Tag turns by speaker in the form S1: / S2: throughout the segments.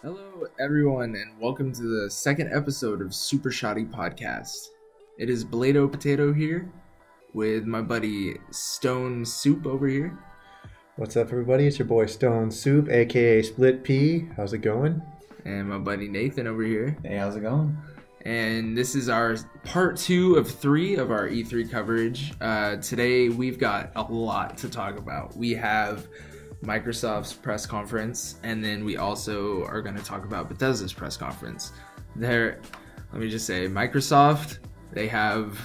S1: Hello, everyone, and welcome to the second episode of Super Shotty Podcast. It is Blado Potato here with my buddy Stone Soup over here.
S2: What's up, everybody? It's your boy Stone Soup, aka Split Pea. How's it going?
S1: And my buddy Nathan over here.
S3: Hey, how's it going?
S1: And this is our part 2 of 3 of our E3 coverage. Today, we've got a lot to talk about. We have Microsoft's press conference, and then we also are going to talk about Bethesda's press conference. Let me just say, Microsoft, they have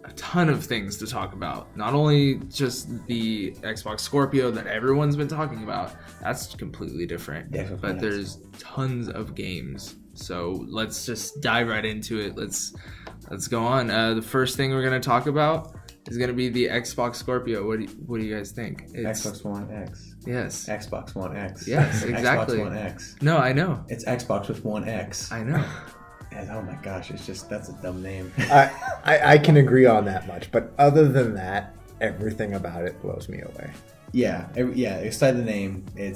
S1: a ton of things to talk about. Not only just the Xbox Scorpio that everyone's been talking about, that's completely different.
S3: Definitely.
S1: But there's tons of games. So let's just dive right into it. Let's go on. The first thing we're going to talk about is going to be the Xbox Scorpio. What do you guys think?
S3: Xbox One X.
S1: Yes.
S3: Xbox One X.
S1: Yes, exactly.
S3: Xbox One X.
S1: No, I know.
S3: It's Xbox with one X.
S1: I know.
S3: And, oh my gosh, that's a dumb name.
S2: I can agree on that much, but other than that, everything about it blows me away.
S3: Yeah, aside the name,
S1: I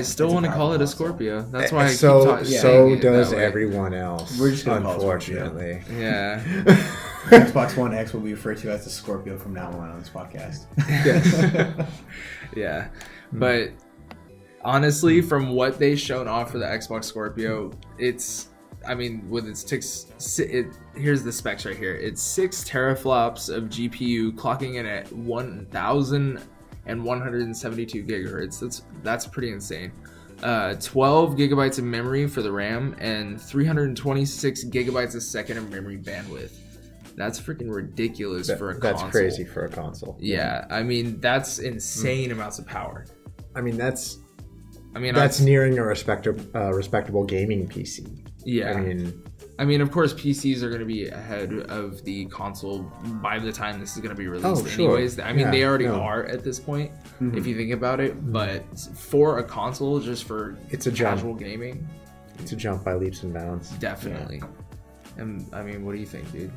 S1: still want to call it a Scorpio. That's why I keep
S2: So
S1: saying it
S2: does
S1: that way.
S2: everyone else.
S3: We're just gonna call it
S2: unfortunately.
S1: Yeah.
S3: Xbox One X will be referred to as the Scorpio from now on this podcast.
S1: Yeah. But honestly, from what they've shown off for the Xbox Scorpio, here's the specs right here. It's 6 teraflops of GPU clocking in at 1,172 gigahertz. That's pretty insane. 12 gigabytes of memory for the RAM and 326 gigabytes a second of memory bandwidth. That's freaking ridiculous for a console.
S2: That's crazy for a console.
S1: Yeah, I mean, that's insane amounts of power.
S2: That's nearing a respectable gaming PC.
S1: Yeah. I mean, of course, PCs are going to be ahead of the console by the time this is going to be released anyways. I mean, they already are at this point, if you think about it. But for a console, just for casual gaming,
S2: it's a jump by leaps and bounds.
S1: Definitely. Yeah. And I mean, what do you think, dude?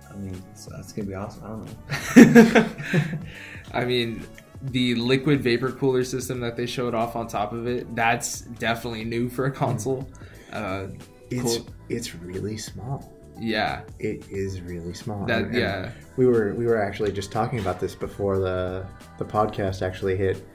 S3: I mean, that's going to be awesome. I don't know.
S1: I mean, the liquid vapor cooler system that they showed off on top of it, that's definitely new for a console.
S2: It's really small.
S1: Yeah,
S2: it is really small.
S1: Yeah,
S2: we were actually just talking about this before the podcast actually hit.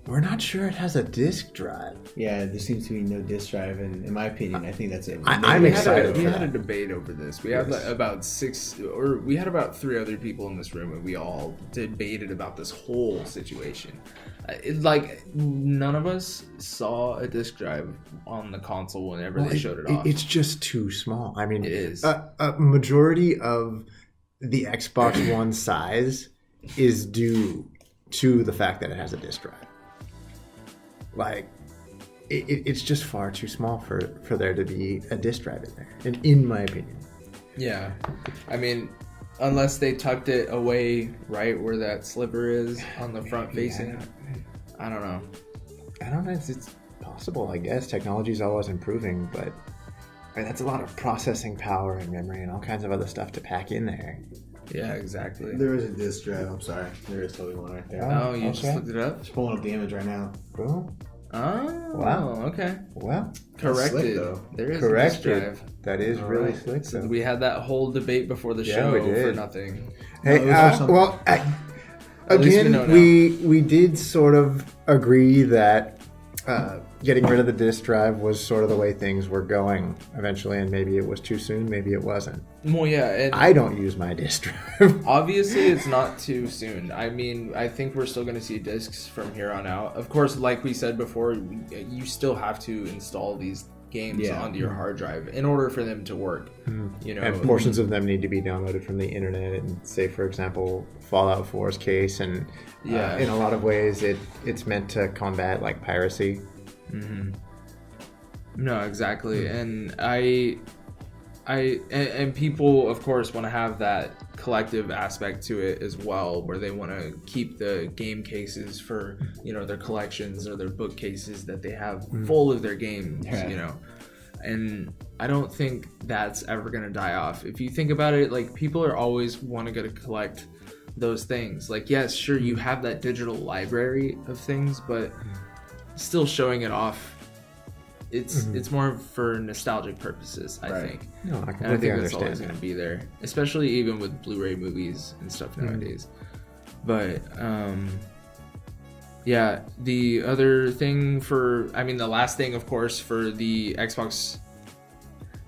S2: We're not sure it has a disk drive.
S3: Yeah, there seems to be no disk drive, and in my opinion, I think that's it.
S2: I'm excited.
S1: We had a debate over this. We had about 3 other people in this room, and we all debated about this whole situation. None of us saw a disk drive on the console whenever they showed it off.
S2: It's just too small. I mean,
S1: it is.
S2: A majority of the Xbox One size is due to the fact that it has a disk drive. It's just far too small for there to be a disk drive in there, in my opinion.
S1: Yeah, I mean, unless they tucked it away right where that sliver is on the front facing. I don't know.
S2: It's possible, I guess. Technology is always improving, but that's a lot of processing power and memory and all kinds of other stuff to pack in there.
S1: Yeah, exactly.
S3: There is a disk drive. I'm sorry. There is totally one right there.
S1: Oh, you just looked it up?
S3: Just pulling up the image right now.
S2: Cool.
S1: Oh,
S2: wow.
S1: Okay.
S2: Well,
S1: corrected.
S3: Slick,
S1: there is
S2: corrected.
S1: A disk drive.
S2: That is all really slick.
S1: So we had that whole debate before the show for nothing.
S2: Hey, again, we did sort of agree that getting rid of the disk drive was sort of the way things were going eventually, and maybe it was too soon, maybe it wasn't.
S1: Well, yeah. And
S2: I don't use my disk drive.
S1: Obviously, it's not too soon. I mean, I think we're still going to see discs from here on out. Of course, like we said before, you still have to install these games onto your hard drive in order for them to work.
S2: And portions of them need to be downloaded from the internet. And say, for example, Fallout 4's case, and in a lot of ways, it's meant to combat piracy.
S1: No, exactly. And and people, of course, want to have that collective aspect to it as well, where they want to keep the game cases for their collections or their bookcases that they have full of their games. And I don't think that's ever going to die off. If you think about it, people are always want to go to collect those things. Yes, sure, you have that digital library of things, but still showing it off it's more for nostalgic purposes, I think.
S2: No, I
S1: And I
S2: completely
S1: think that's always
S2: understand
S1: going
S2: that.
S1: to be there, especially even with Blu-ray movies and stuff nowadays. But yeah, the other thing the last thing, of course, for the Xbox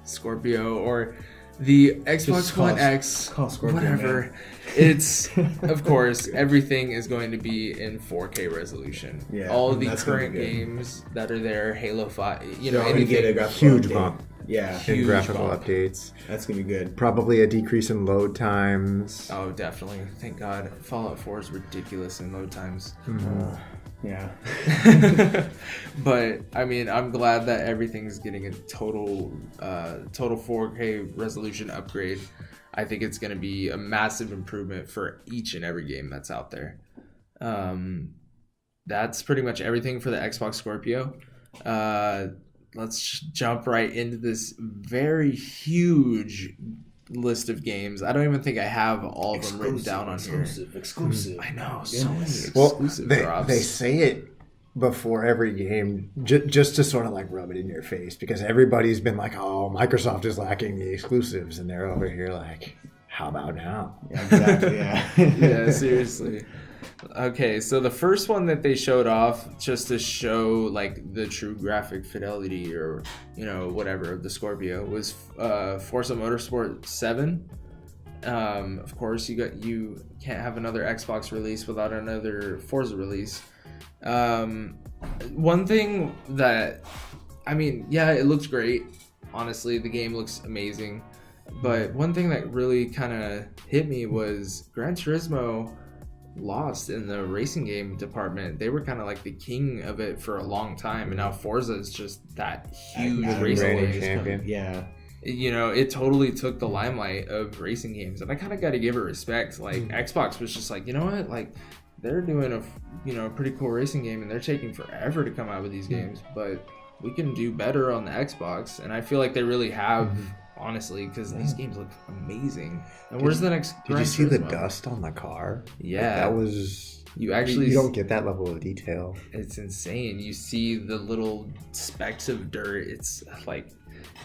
S1: Scorpio or the Xbox One X,
S3: call Scorpio,
S1: whatever.
S3: man.
S1: It's, of course, everything is going to be in 4K resolution.
S3: Yeah,
S1: All the
S3: that's gonna
S1: current
S3: be good.
S1: games that are there, Halo 5,
S3: They're gonna
S1: anything.
S3: get a graphical
S2: Huge
S3: update.
S2: bump
S3: Yeah,
S2: in
S1: Huge
S2: graphical
S1: bump.
S2: updates.
S3: that's gonna be good.
S2: Probably a decrease in load times.
S1: Oh, definitely. Thank God. Fallout 4 is ridiculous in load times.
S3: Yeah.
S1: But I mean, I'm glad that everything's getting a total 4K resolution upgrade. I think it's going to be a massive improvement for each and every game that's out there. That's pretty much everything for the Xbox Scorpio. Let's jump right into this very huge list of games. I don't even think I have all of them written down on here.
S3: Exclusive.
S1: I know, so many
S2: Well,
S1: exclusive
S2: they
S1: drops.
S2: say it before every game just to sort of like rub it in your face, because everybody's been like, oh, Microsoft is lacking the exclusives, and they're over here like, how about now?
S3: Yeah, exactly. Yeah.
S1: Yeah, seriously. Okay, so the first one that they showed off just to show like the true graphic fidelity or whatever of the Scorpio was Forza Motorsport 7. Of course, you can't have another Xbox release without another Forza release. One thing that it looks great. Honestly, the game looks amazing. But one thing that really kind of hit me was Gran Turismo lost in the racing game department. They were kind of like the king of it for a long time, and now Forza is just that huge racing
S2: reigning
S1: game.
S2: champion.
S3: Yeah.
S1: It totally took the limelight of racing games, and I kind of got to give it respect. Like Xbox was just like, you know what, like they're doing a pretty cool racing game, and they're taking forever to come out with these games, but we can do better on the Xbox, and I feel like they really have. Honestly, because these games look amazing. And where's the next?
S2: Did
S1: Gran
S2: you see the
S1: Turismo?
S2: dust on the car?
S1: Yeah.
S2: Like, that was.
S1: You actually
S2: You don't get that level of detail.
S1: It's insane. You see the little specks of dirt. It's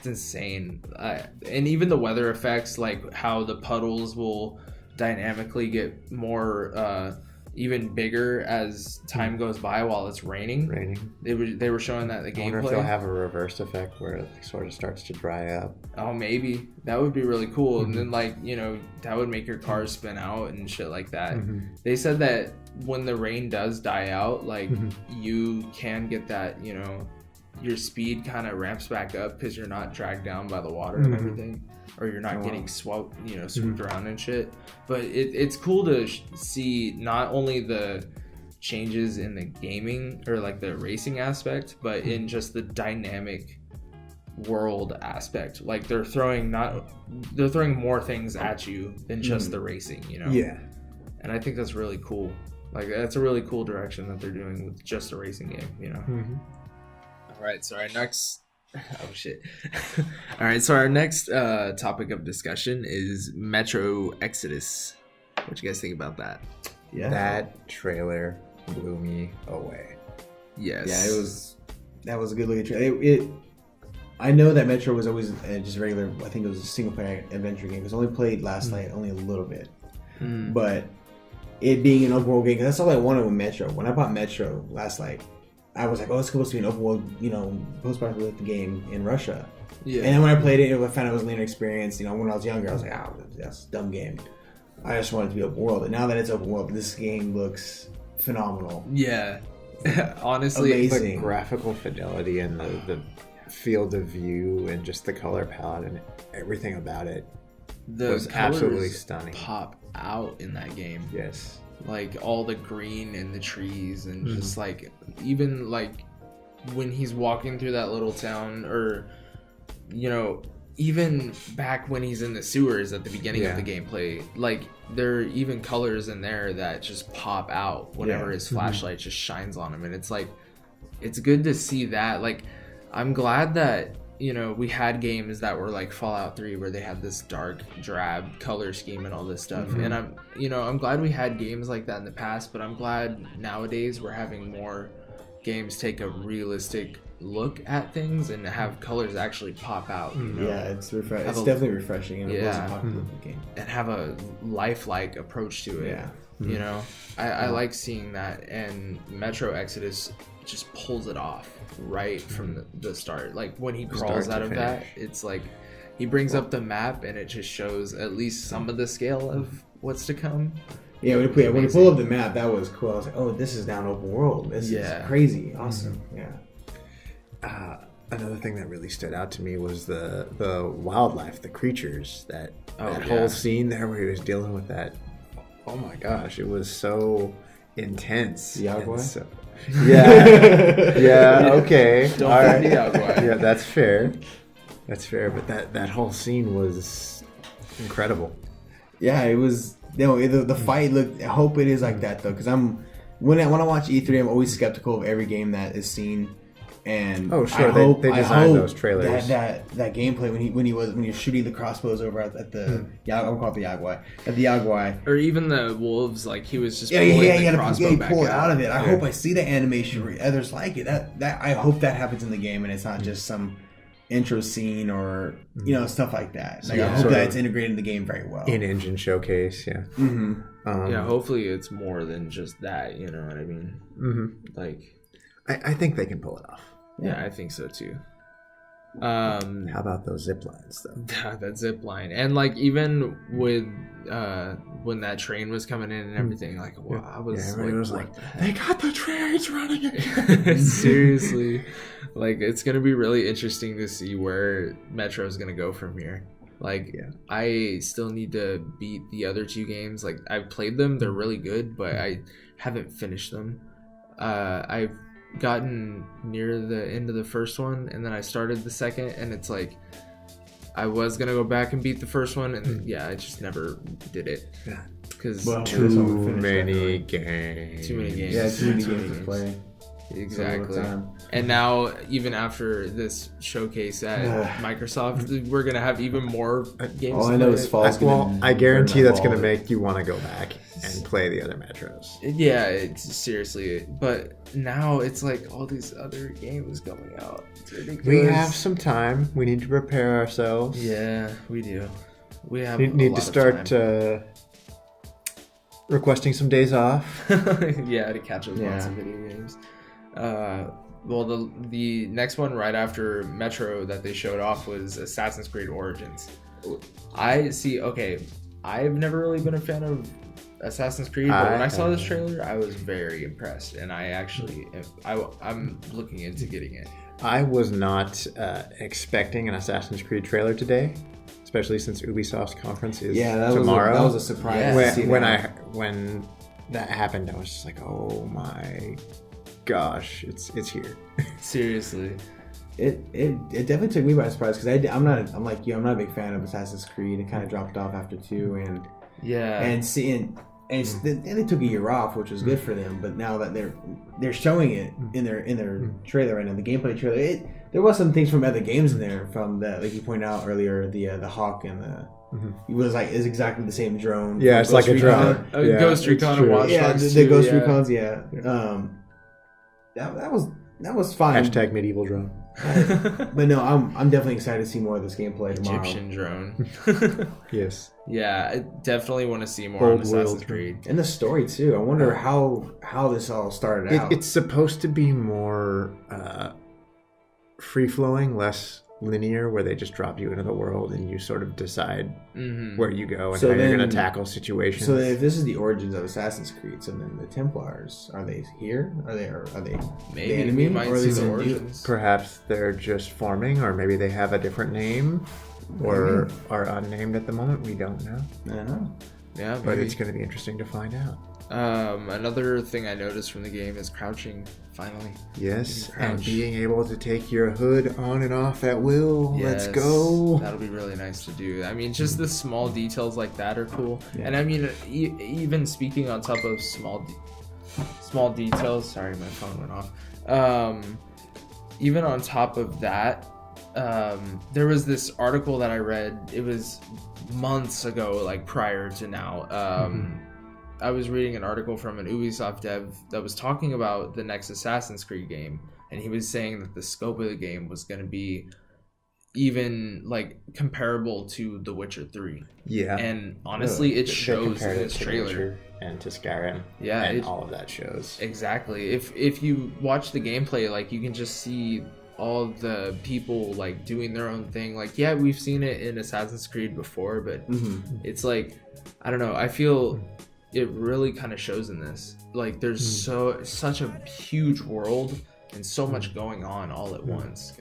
S1: insane. And even the weather effects, like how the puddles will dynamically get more even bigger as time goes by while it's raining. They were showing that in the
S2: I wonder if they'll
S1: gameplay.
S2: have a reverse effect where it sort of starts to dry up.
S1: Oh, maybe that would be really cool. And then that would make your car spin out and shit like that. They said that when the rain does die out, you can get that, your speed kind of ramps back up because you're not dragged down by the water and everything, or you're not getting swooped around and shit. But it's cool to see not only the changes in the gaming or like the racing aspect, but in just the dynamic world aspect. Like they're throwing more things at you than just the racing,
S2: Yeah.
S1: And I think that's really cool. Like that's a really cool direction that they're doing with just a racing game, All right, so our next All right, so our next topic of discussion is Metro Exodus. What you guys think about that?
S3: Yeah.
S2: That trailer blew me away.
S1: Yes.
S3: Yeah, that was a good looking trailer. I know that Metro was always just regular. I think it was a single player adventure game. It was only played last night, only a little bit. But it being an open world game, 'cause that's all I wanted with Metro. When I bought Metro last night, I was like, oh, it's supposed to be an open world, post-apocalyptic game in Russia.
S1: Yeah.
S3: And then when I played it, I found it was a linear experience. When I was younger, I was like, that's a dumb game. I just wanted it to be open world. And now that it's open world, this game looks phenomenal.
S1: Yeah. Honestly,
S3: Amazing.
S2: The graphical fidelity and the field of view and just the color palette and everything about it
S1: the
S2: was
S1: colors
S2: absolutely stunning.
S1: pop out in that game.
S2: Yes.
S1: Like all the green in the trees and just even when he's walking through that little town, or even back when he's in the sewers at the beginning of the gameplay, like there are even colors in there that just pop out whenever his flashlight just shines on him, and it's like it's good to see that. Like I'm glad that we had games that were like Fallout 3 where they had this dark drab color scheme and all this stuff, and I'm glad we had games like that in the past, but I'm glad nowadays we're having more games take a realistic look at things and have colors actually pop out. You know?
S3: Yeah, it's definitely refreshing, and it was a popular game.
S1: And have a lifelike approach to it.
S3: Yeah.
S1: You know, I like seeing that, and Metro Exodus just pulls it off right from the start. Like when he crawls out of that, it's like he brings up the map and it just shows at least some of the scale of what's to come.
S3: Yeah, when you pull up the map, that was cool. I was like, oh, this is down open world. This is crazy. Awesome.
S2: Yeah. Another thing that really stood out to me was the wildlife, the creatures, that whole scene there where he was dealing with that. Oh my gosh, it was so intense.
S3: The Yaguai?
S2: Yeah, okay.
S1: Don't
S2: all right.
S1: the Yaguai.
S2: Yeah, that's fair. But that whole scene was incredible.
S3: Yeah, it was. The fight looked. I hope it is like that though, because when I watch E3, I'm always skeptical of every game that is seen. And
S2: they designed those trailers.
S3: That gameplay when he was shooting the crossbows over at the I'm calling it the Yaguai,
S1: or even the wolves, like he was just
S3: he had to pull it out of it. I hope I see the animation where others like it. That I hope that happens in the game and it's not just some intro scene or stuff like that. Like I hope that it's integrated in the game very well.
S2: In-engine showcase, yeah.
S1: Hopefully it's more than just that. You know what I mean? Like,
S2: I think they can pull it off.
S1: Yeah, I think so too.
S2: How about those zip lines though?
S1: That zip line, and like even with when that train was coming in and everything, like I was like,
S2: they got the trains running again.
S1: Seriously, like it's gonna be really interesting to see where Metro is gonna go from here. Like I still need to beat the other two games. Like I've played them, they're really good, but I haven't finished them. I've gotten near the end of the first one and then I started the second, and it's like I was gonna go back and beat the first one, and I just never did it because
S2: too many games.
S3: Yeah, too many games to play.
S1: Exactly. And now even after this showcase at Microsoft, we're gonna have even more games.
S3: All I know is fall's
S2: I guarantee that's gonna make you want to go back and play the other Metros.
S1: Yeah, it's seriously. But now it's like all these other games coming out. It's ridiculous.
S2: We have some time. We need to prepare ourselves.
S1: Yeah, we do. We have
S2: need to start requesting some days off.
S1: To catch up on some video games. Well, the next one right after Metro that they showed off was Assassin's Creed Origins. I've never really been a fan of Assassin's Creed, but when I saw this trailer, I was very impressed, and I'm looking into getting it.
S2: I was not expecting an Assassin's Creed trailer today, especially since Ubisoft's conference is tomorrow.
S3: That was a surprise.
S2: When that happened, I was just like, oh my gosh, it's here.
S1: Seriously.
S3: It definitely took me by surprise because I'm not a big fan of Assassin's Creed. It kind of dropped off after 2 and they took a year off, which was good for them. But now that they're showing it in their trailer right now, the gameplay trailer, there was some things from other games in there. From the, like you pointed out earlier, the Hawk and the it was like is exactly the same drone.
S2: Yeah, it's like a drone.
S1: Ghost Recon and Watch Dogs.
S3: The Ghost Recons. Yeah. That was fine.
S2: # medieval drone.
S3: But no, I'm definitely excited to see more of this gameplay tomorrow.
S1: Egyptian drone.
S2: Yes.
S1: Yeah, I definitely want to see more on Assassin's Creed.
S3: And the story too. I wonder how this all started out.
S2: It's supposed to be more free flowing, less linear, where they just drop you into the world and you sort of decide where you go and how you're going to tackle situations.
S3: So if this is the origins of Assassin's Creed, so then the Templars, are they here? Are they
S1: maybe
S3: the enemy?
S1: We might see the origins.
S2: Perhaps they're just forming, or maybe they have a different name, or are unnamed at the moment. We don't know.
S3: I don't know.
S1: Yeah,
S2: but it's going to be interesting to find out.
S1: Another thing I noticed from the game is crouching, finally.
S2: Yes, and being able to take your hood on and off at will. Yes, let's go.
S1: That'll be really nice to do. I mean, just the small details like that are cool. Yeah. And I mean, even speaking on top of small details, sorry, my phone went off. Even on top of that, there was this article that I read. It was months ago, like prior to now. I was reading an article from an Ubisoft dev that was talking about the next Assassin's Creed game, and he was saying that the scope of the game was going to be even like comparable to The Witcher 3.
S2: Yeah.
S1: And honestly, it shows in this trailer.
S2: And to Skyrim.
S1: Yeah.
S2: And all of that shows.
S1: Exactly. If you watch the gameplay, like you can just see all the people like doing their own thing. Like, yeah, we've seen it in Assassin's Creed before, but it's like, I don't know. I feel it really kind of shows in this. Like there's such a huge world and so much going on all at once.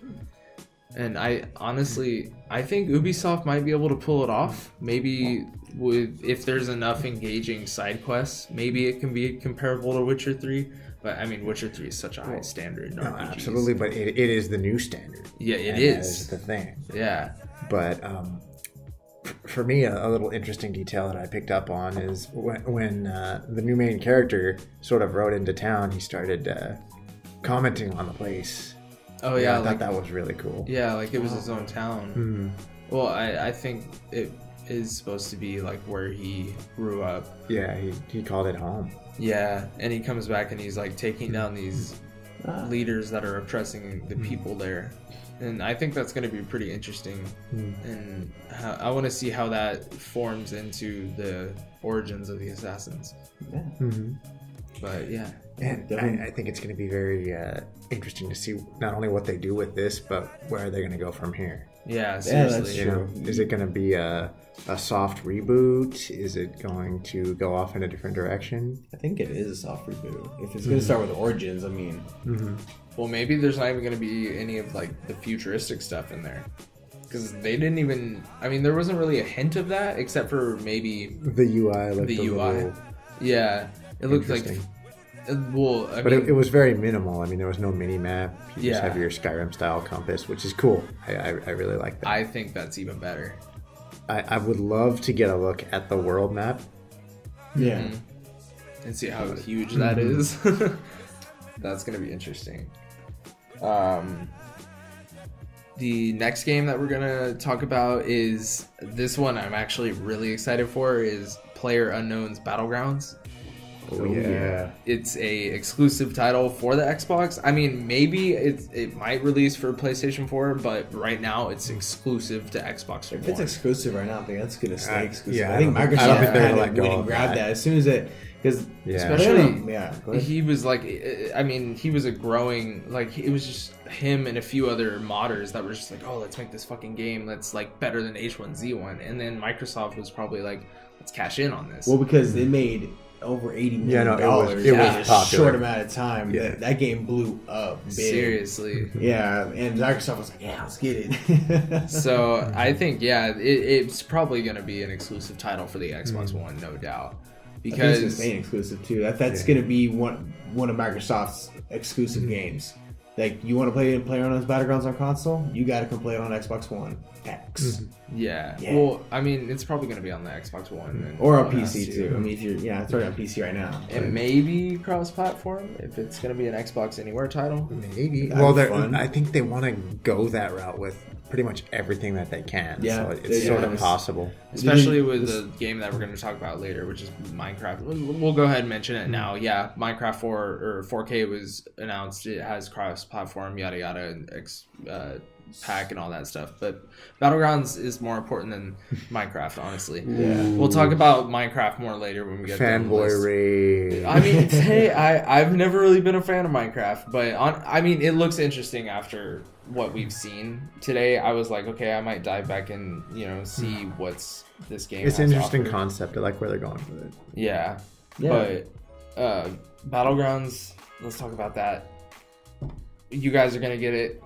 S1: And I honestly, I think Ubisoft might be able to pull it off. Maybe if there's enough engaging side quests, maybe it can be comparable to Witcher 3. But I mean, Witcher 3 is such a high standard in RPGs.
S2: Absolutely, but it is the new standard.
S1: Yeah, it is.
S2: That is the thing.
S1: Yeah.
S2: But for me, a little interesting detail that I picked up on is when the new main character sort of rode into town, he started commenting on the place.
S1: Oh yeah,
S2: I thought that was really cool.
S1: Yeah, like it was his own town. Well, I think it is supposed to be like where he grew up.
S2: Yeah, he called it home.
S1: Yeah, and he comes back and he's like taking down these leaders that are oppressing the people there. And I think that's going to be pretty interesting. And I want to see how that forms into the origins of the assassins.
S3: Yeah.
S1: But yeah.
S2: And I think it's going to be very interesting to see not only what they do with this, but where they're going to go from here.
S1: Yeah, seriously.
S2: You know, is it going to be a soft reboot? Is it going to go off in a different direction?
S3: I think it is a soft reboot. If it's going to start with Origins, I mean...
S1: Well, maybe there's not even going to be any of like the futuristic stuff in there. Because they didn't even... I mean, there wasn't really a hint of that, except for maybe...
S2: The UI. Like
S1: the UI. Yeah. It looked like... Well,
S2: but it was very minimal. I mean, there was no mini map. You just have your Skyrim style compass, which is cool. I really like that.
S1: I think that's even better.
S2: I would love to get a look at the world map.
S3: Yeah.
S1: And see how huge that is. That's going to be interesting. The next game that we're going to talk about is this one I'm actually really excited for, is PlayerUnknown's Battlegrounds.
S2: Oh yeah.
S1: It's a exclusive title for the Xbox. I mean, maybe it might release for PlayStation 4, but right now it's exclusive to Xbox One.
S3: If it's exclusive right now, I think that's going to stay exclusive.
S2: Yeah,
S3: I think Microsoft
S2: kind
S3: of went and grabbed that as soon as it... Because
S1: especially, he was like, I mean, he was a growing, like, it was just him and a few other modders that were just like, oh, let's make this fucking game that's like better than H1Z1. And then Microsoft was probably like, let's cash in on this.
S3: Well, because it made over $80 million
S2: it was
S3: in a short amount of time. Yeah. That game blew up big.
S1: Seriously.
S3: Yeah, and Microsoft was like, yeah, let's get it.
S1: So I think, it's probably going to be an exclusive title for the Xbox One, no doubt. Because
S3: it's going to stay exclusive too. That's going to be one of Microsoft's exclusive games. Like, you want to play PlayerUnknown's Battlegrounds on console? You got to come play it on Xbox One X.
S1: Yeah. Well, I mean, it's probably going to be on the Xbox One.
S3: Or on PC too. I mean, if it's already on PC right now.
S1: And maybe cross-platform, if it's going to be an Xbox Anywhere title.
S2: Maybe. Well, I think they want to go that route with pretty much everything that they can.
S3: Yeah.
S2: So it's sort of possible.
S1: Especially with the game that we're going to talk about later, which is Minecraft. We'll go ahead and mention it now. Yeah, Minecraft 4 or 4K was announced. It has cross-platform, yada yada, and pack and all that stuff. But Battlegrounds is more important than Minecraft, honestly.
S3: Yeah.
S1: We'll talk about Minecraft more later when we get to the
S2: Fanboy
S1: list.
S2: rage.
S1: I mean, hey, I've never really been a fan of Minecraft, but it looks interesting after what we've seen today. I was like, okay, I might dive back and see what's this game.
S2: It's an interesting concept. I like where they're going with it.
S1: Yeah. But Battlegrounds, let's talk about that. You guys are gonna get it.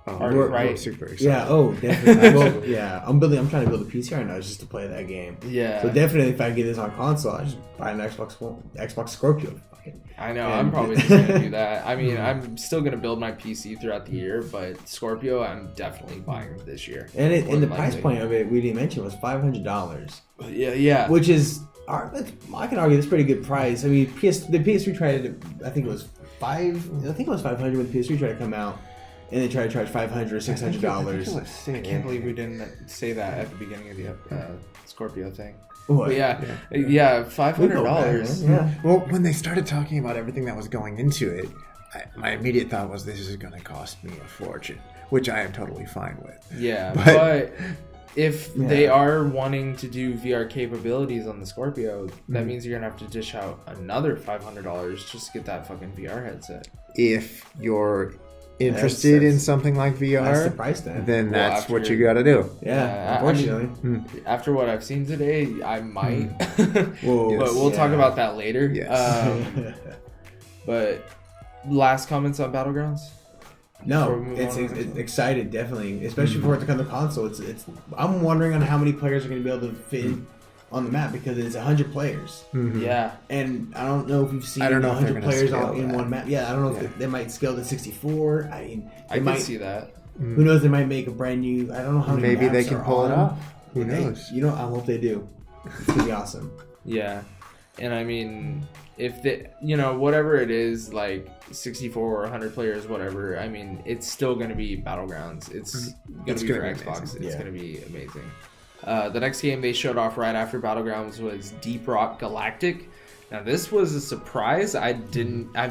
S2: We're super excited.
S3: Yeah, definitely. I'm trying to build a PC right now just to play that game.
S1: Yeah.
S3: So definitely, if I get this on console, I just buy an Xbox Scorpio.
S1: I know. I'm probably just gonna do that. I mean, I'm still gonna build my PC throughout the year, but Scorpio, I'm definitely buying this year.
S3: And the price point of it we didn't mention was $500.
S1: Yeah.
S3: Which is, I can argue, that's a pretty good price. I mean, the PS3 tried to, I think it was $500 when the PS3 tried to come out. And they try to charge $500 or $600.
S1: I can't believe we didn't say that at the beginning of the Scorpio thing.
S3: What?
S1: But $500.
S2: Yeah. Well, when they started talking about everything that was going into it, my immediate thought was this is going to cost me a fortune, which I am totally fine with.
S1: Yeah, but if they are wanting to do VR capabilities on the Scorpio, that means you're going to have to dish out another $500 just to get that fucking VR headset.
S2: If you're interested in something like VR,
S3: that's the price tag.
S2: Then that's what you got to do.
S3: Yeah, unfortunately.
S1: After what I've seen today, I might. But
S2: Yes.
S1: we'll talk about that later.
S2: Yes.
S1: But last comments on Battlegrounds?
S3: No, it's excited, definitely, especially for it to come to console. It's. I'm wondering on how many players are going to be able to fit on the map because it's 100 players.
S1: Yeah,
S3: and I don't know if you've seen
S2: 100
S3: players all in one map. Yeah, I don't know if they might scale to 64. I mean,
S1: I might see that.
S3: Who knows? They might make a brand new. I don't know how many.
S2: Maybe
S3: maps
S2: they can
S3: are
S2: pull it
S3: on.
S2: off. Who knows?
S3: I hope they do. It's gonna be awesome.
S1: Yeah, and I mean, if they, whatever it is, like 64 or 100 players, whatever. I mean, it's still gonna be Battlegrounds. It's gonna be for Xbox. It's gonna be amazing. The next game they showed off right after Battlegrounds was Deep Rock Galactic. Now this was a surprise. I've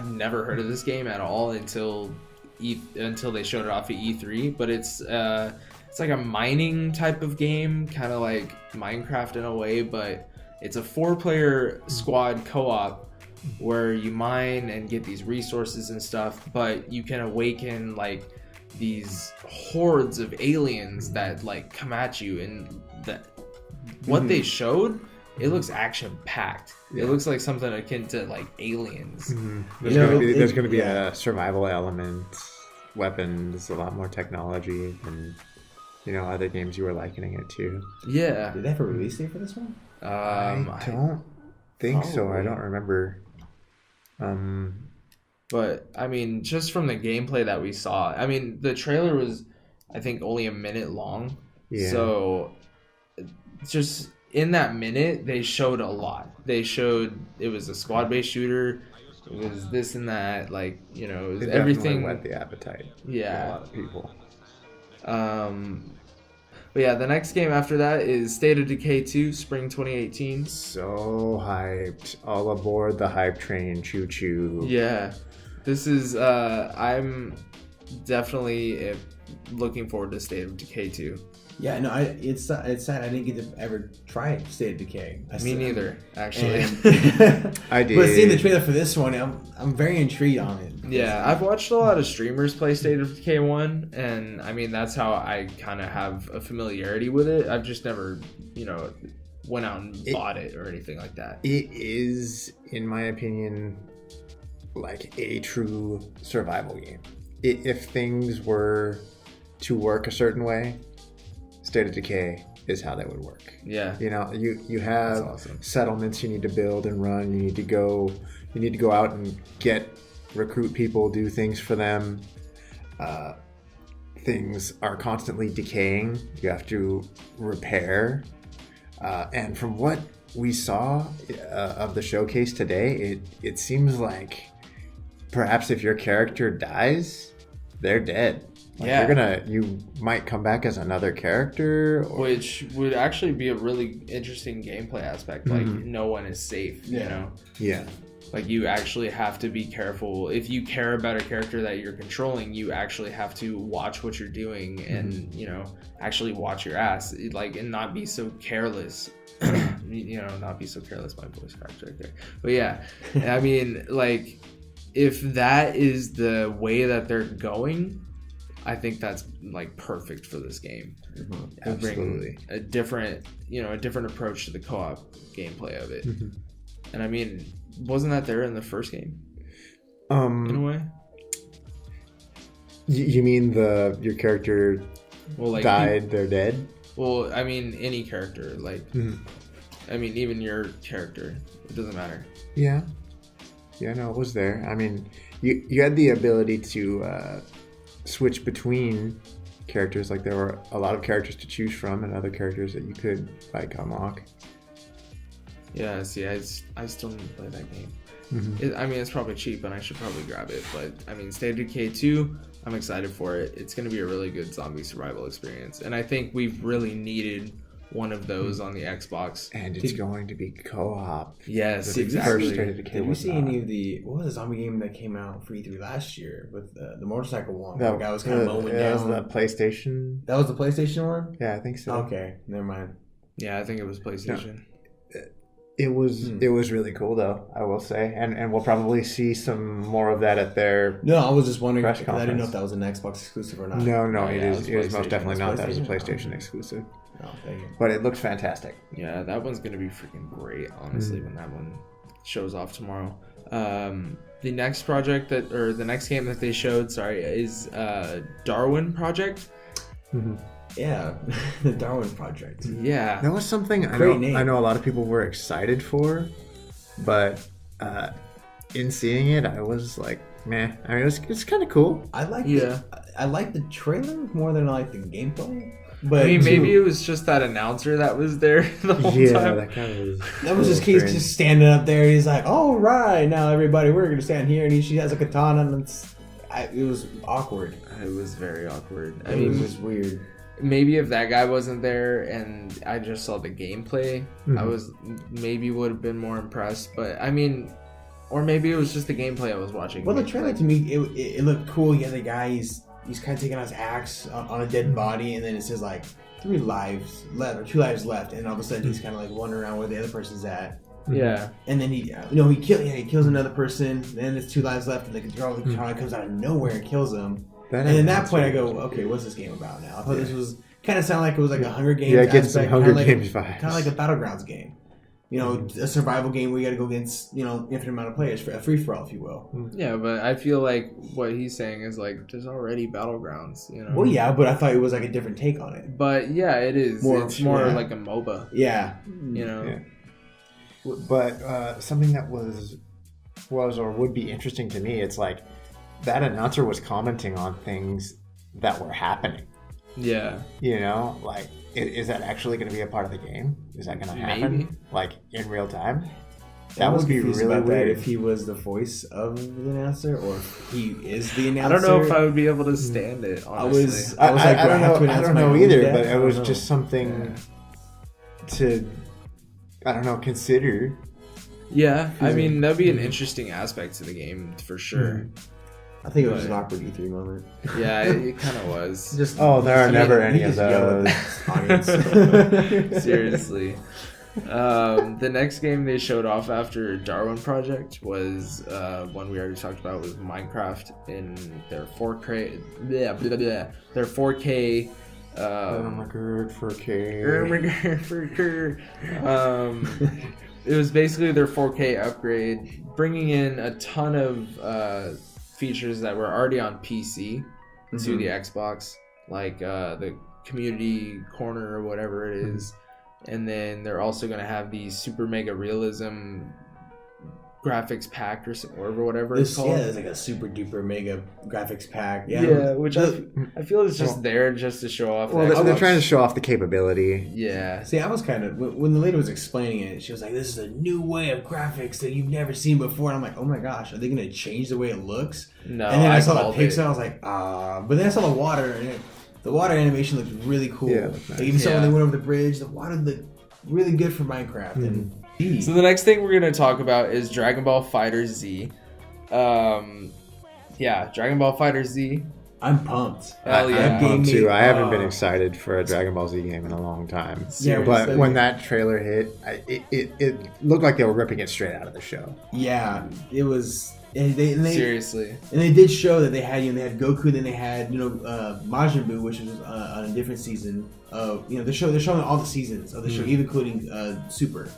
S1: never heard of this game at all until they showed it off at E3. But it's like a mining type of game, kind of like Minecraft in a way, but it's a 4-player squad co-op where you mine and get these resources and stuff, but you can awaken like these hordes of aliens that like come at you, and that what they showed, it looks action packed. It looks like something akin to like Aliens.
S2: There's going to be a survival element, weapons, a lot more technology than other games you were likening it to.
S1: Yeah.
S3: Did they have a release date for this one?
S2: I don't think so. I don't remember.
S1: But I mean, just from the gameplay that we saw, I mean, the trailer was, I think, only a minute long. Yeah. So just in that minute, they showed a lot. They showed it was a squad-based shooter. It was this and that, like, it was everything.
S2: Whet the appetite.
S1: Yeah.
S2: For a lot of people.
S1: But yeah, the next game after that is State of Decay 2, Spring 2018.
S2: So hyped. All aboard the hype train. Choo choo.
S1: Yeah. This is, I'm definitely looking forward to State of Decay 2.
S3: Yeah, no, it's sad I didn't get to ever try State of Decay.
S1: Me neither, actually.
S2: I did.
S3: But seeing the trailer for this one, I'm very intrigued on it.
S1: Yeah, I've watched a lot of streamers play State of Decay 1, and I mean, that's how I kind of have a familiarity with it. I've just never, went out and bought it or anything like that.
S2: It is, in my opinion, like a true survival game. If things were to work a certain way, State of Decay is how they would work.
S1: Yeah.
S2: You have settlements you need to build and run. You need to go out and recruit people, do things for them. Things are constantly decaying. You have to repair. And from what we saw of the showcase today, it seems like perhaps if your character dies, they're dead. You might come back as another character,
S1: which would actually be a really interesting gameplay aspect. Like no one is safe,
S2: Yeah.
S1: Like you actually have to be careful. If you care about a character that you're controlling, you actually have to watch what you're doing and actually watch your ass, like, and not be so careless. Not be so careless. My voice cracked right there. But yeah, I mean, like, if that is the way that they're going, I think that's like perfect for this game.
S2: Absolutely.
S1: A different approach to the co-op gameplay of it. And I mean, wasn't that there in the first game? In a way.
S2: You mean your character died, they're dead?
S1: Well, I mean, any character, like, I mean, even your character, it doesn't matter.
S2: Yeah. Yeah, no, it was there. I mean, you had the ability to switch between characters. Like, there were a lot of characters to choose from and other characters that you could, like, unlock.
S1: Yeah, see, I still need to play that game. I mean, it's probably cheap and I should probably grab it, but I mean, State of Decay 2, I'm excited for it. It's going to be a really good zombie survival experience, and I think we've really needed one of those on the Xbox.
S2: And it's going to be co-op.
S1: Yes,
S2: The
S1: exactly.
S2: first State of Decay
S3: Did you
S2: was
S3: see
S2: not.
S3: any of the what was the zombie game that came out for E3 last year with the motorcycle one?
S2: No,
S3: The guy was kind of mowing
S2: that was
S3: down.
S2: the PlayStation.
S3: That was the PlayStation one.
S2: Yeah, I think so.
S3: Okay, never mind.
S1: Yeah, I think it was PlayStation.
S2: It was really cool though, I will say, and we'll probably see some more of that at their.
S3: No, I was just wondering
S2: Press
S3: because I didn't know if
S2: conference.
S3: that was an Xbox exclusive or not.
S2: No,
S1: Oh,
S2: it
S1: yeah,
S2: is.
S1: it
S2: It
S1: was
S2: is most
S1: PlayStation.
S2: definitely not. That was a
S3: PlayStation?
S2: PlayStation exclusive,
S3: Oh, dang it.
S2: but it looks fantastic.
S1: Yeah, that one's gonna be freaking great, honestly, when that one shows off tomorrow. The next the next game that they showed, is Darwin Project.
S3: Yeah, the Darwin Project.
S1: Yeah.
S2: That was something
S3: Great name.
S2: I know a lot of people were excited for, but in seeing it, I was like, meh. I mean, it's kind of cool.
S3: I like
S1: Yeah.
S3: I like the trailer more than I like the gameplay. But
S1: I mean, maybe it was just that announcer that was there the whole time.
S2: that kind of was.
S3: that was just he's just standing up there. He's like, "All right, now everybody, we're gonna stand here." And she has a katana, and it was awkward.
S1: It was very awkward. I
S3: It
S1: mean,
S3: was weird.
S1: maybe if that guy wasn't there and I just saw the gameplay, I would have been more impressed. But I mean, or maybe it was just the gameplay I was watching.
S3: Well, the trailer to me, it looked cool. You have the guy, he's kind of taking out his axe on a dead body, and then it says like 2 lives left, and all of a sudden he's kind of like wandering around where the other person's at.
S1: Yeah.
S3: And then he kills another person. Then there's 2 lives left, and the girl comes out of nowhere and kills him. And at that point, I go, okay, what's this game about now? I thought this was kind of sound like it was like a Hunger Games.
S2: Yeah, it gets some
S3: aspect,
S2: Hunger
S3: kinda
S2: Games
S3: like,
S2: vibes.
S3: kind of like a Battlegrounds game. You know, a survival game where you got to go against infinite amount of players, for a free for all, if you will.
S1: Yeah, but I feel like what he's saying is like there's already Battlegrounds, you know.
S3: Well, yeah, but I thought it was like a different take on it.
S1: But yeah, it is. It's more
S3: yeah.
S1: like a MOBA,
S3: Yeah,
S1: you know.
S2: Yeah. But something that was or would be interesting to me, it's like that announcer was commenting on things that were happening.
S1: Yeah.
S2: You know, like, is that actually going to be a part of the game? Is that going to happen?
S1: Maybe.
S2: Like, in real time?
S3: I
S2: That
S3: was
S2: would be
S3: confused
S2: really
S3: about that,
S2: weird.
S3: if he was the voice of the announcer or if he is the
S1: I
S3: announcer.
S1: don't know if I would be able to stand it, honestly.
S3: I was like,
S2: I
S3: do I have to
S2: don't
S3: announce
S2: know
S3: my own
S2: either,
S3: death?
S2: but
S3: I
S2: it
S3: don't
S2: was
S3: know.
S2: just something to, I don't know, consider.
S1: Yeah, I mean, that'd be an interesting aspect to the game, for sure.
S3: I think it was just an awkward E3 moment.
S1: Yeah, it kind of was.
S3: Just
S2: There are never any of
S3: just yelled
S2: those.
S3: at the audience.
S1: Seriously. The next game they showed off after Darwin Project was one we already talked about, was Minecraft in their 4K. Their 4K. It was basically their 4K upgrade, bringing in a ton of features that were already on PC to the Xbox, like the community corner or whatever it is. And then they're also going to have the super mega realism graphics pack or whatever it's called.
S3: Yeah, it's like a super duper mega graphics pack.
S1: Yeah, which I feel is just there just to show off.
S2: Well, they're trying to show off the capability.
S1: Yeah.
S3: See, I was kind of, when the lady was explaining it, she was like, this is a new way of graphics that you've never seen before. And I'm like, oh my gosh, are they going to change the way it looks?
S1: No,
S3: and then I saw the
S1: called
S3: pixel,
S1: it.
S3: I was like, but then I saw the water, and the water animation looked really cool.
S2: Yeah, it looked nice.
S3: Like, even when they went over the bridge, the water looked really good for Minecraft. And
S1: So the next thing we're going to talk about is Dragon Ball FighterZ. Dragon Ball FighterZ.
S3: I'm pumped.
S1: Hell yeah.
S3: That game
S2: Too.
S3: made-
S2: I haven't been excited for a Dragon Ball Z game in a long time.
S3: Yeah,
S2: but
S3: so-
S2: when that trailer hit, it looked like they were ripping it straight out of the show.
S3: Yeah, it was. And they
S1: Seriously.
S3: And they did show that they had Goku, then they had Majin Buu, which was on a different season of they're showing all the seasons of the show, even including Super,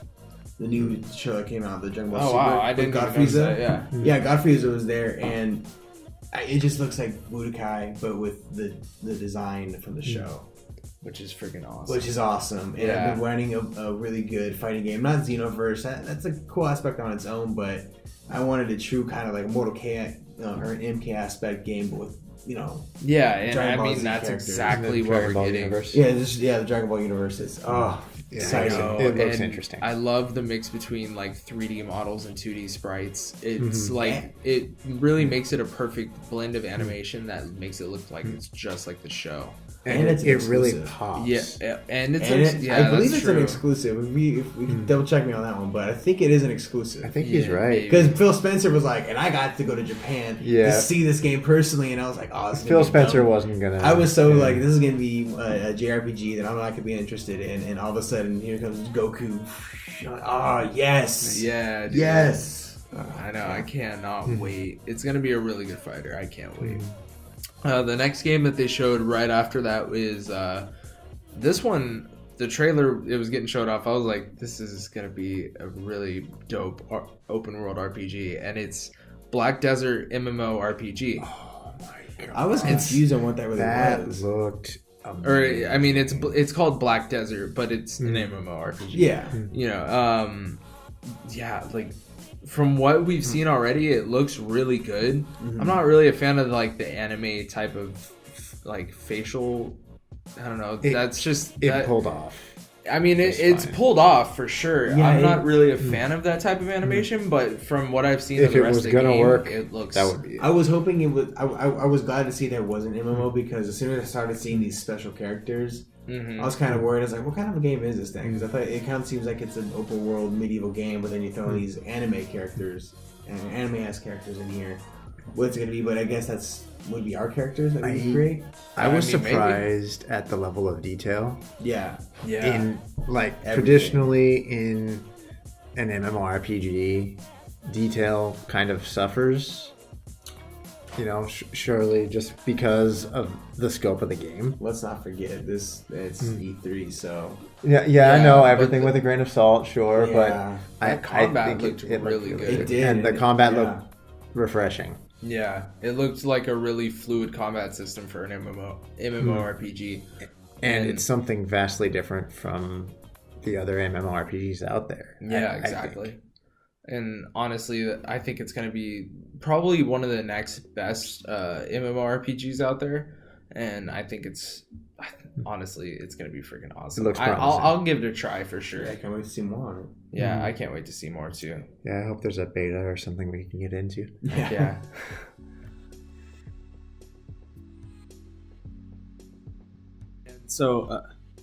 S3: the new show that came out, the Dragon Ball
S1: Oh
S3: Super.
S1: wow, I didn't
S3: with
S1: even notice that. Yeah.
S3: Yeah, God Frieza was there, and it just looks like Budokai, but with the design from the show,
S1: Which is freaking awesome.
S3: which is awesome. And I've been running a really good fighting game, not Xenoverse. That's a cool aspect on its own, but I wanted a true kind of like Mortal K or an MK aspect game, but with
S1: Yeah, and
S3: Dragon
S1: I
S3: Ball
S1: mean
S3: Z
S1: that's
S3: characters.
S1: exactly
S2: The
S1: what
S2: Dragon
S1: we're
S2: Ball
S1: getting.
S2: universe.
S3: the Dragon Ball universe is
S2: It looks interesting.
S1: I love the mix between like 3D models and 2D sprites. It's like it really makes it a perfect blend of animation that makes it look like it's just like the show.
S2: And it really pops.
S1: Yeah, and it's
S3: I believe it's an exclusive. If we can double check me on that one, but I think it is an exclusive.
S2: I think he's right
S3: because Phil Spencer was like, and I got to go to Japan to see this game personally, and I was like, oh,
S2: Phil Spencer wasn't gonna.
S3: I was so like, this is gonna be a JRPG that I'm not gonna be interested in, and all of a sudden here comes Goku. Oh yes,
S1: yeah, dude.
S3: Yes.
S1: I know. I cannot wait. It's gonna be a really good fighter. I can't wait. The next game that they showed right after that is this one. The trailer, it was getting showed off. I was like, this is going to be a really dope open world RPG. And it's Black Desert MMO RPG.
S2: Oh my god.
S3: I was confused on what that really was.
S2: That looked amazing.
S1: Or, I mean, it's called Black Desert, but it's an MMO RPG.
S3: Yeah.
S1: You know, yeah, like... From what we've seen already, it looks really good. I'm not really a fan of like the anime type of like facial. I don't know. That's just
S2: it pulled off.
S1: I mean, it's pulled off for sure.
S3: Yeah,
S1: I'm not really a fan of that type of animation, but from what I've seen of the rest of the game,
S2: work,
S1: it looks.
S2: That would be.
S3: I was hoping it would. I was glad to see there was an MMO because as soon as I started seeing these special characters. I was kind of worried. I was like, what kind of a game is this thing? Because I thought it kind of seems like it's an open world medieval game, but then you throw these anime characters and anime-ass characters in here. What's it going to be? But I guess would be our characters that we create.
S2: I was surprised at the level of detail.
S3: Yeah.
S2: In like traditionally in an MMORPG, detail kind of suffers. You know, surely just because of the scope of the game.
S3: Let's not forget this. It's E3, so
S2: yeah, I know everything with a grain of salt, sure, but
S1: the combat
S2: I think
S1: looked really good.
S3: It did,
S2: and the combat looked refreshing.
S1: Yeah, it looked like a really fluid combat system for an MMORPG,
S2: and it's something vastly different from the other MMORPGs out there.
S1: Yeah, exactly. And honestly, I think it's going to be probably one of the next best MMORPGs out there. And I think honestly, it's going to be freaking awesome.
S2: It looks promising.
S1: I'll give it a try for sure.
S3: Yeah, I can't wait to see more.
S1: Yeah, I can't wait to see more too.
S2: Yeah, I hope there's a beta or something we can get into.
S1: Yeah. So,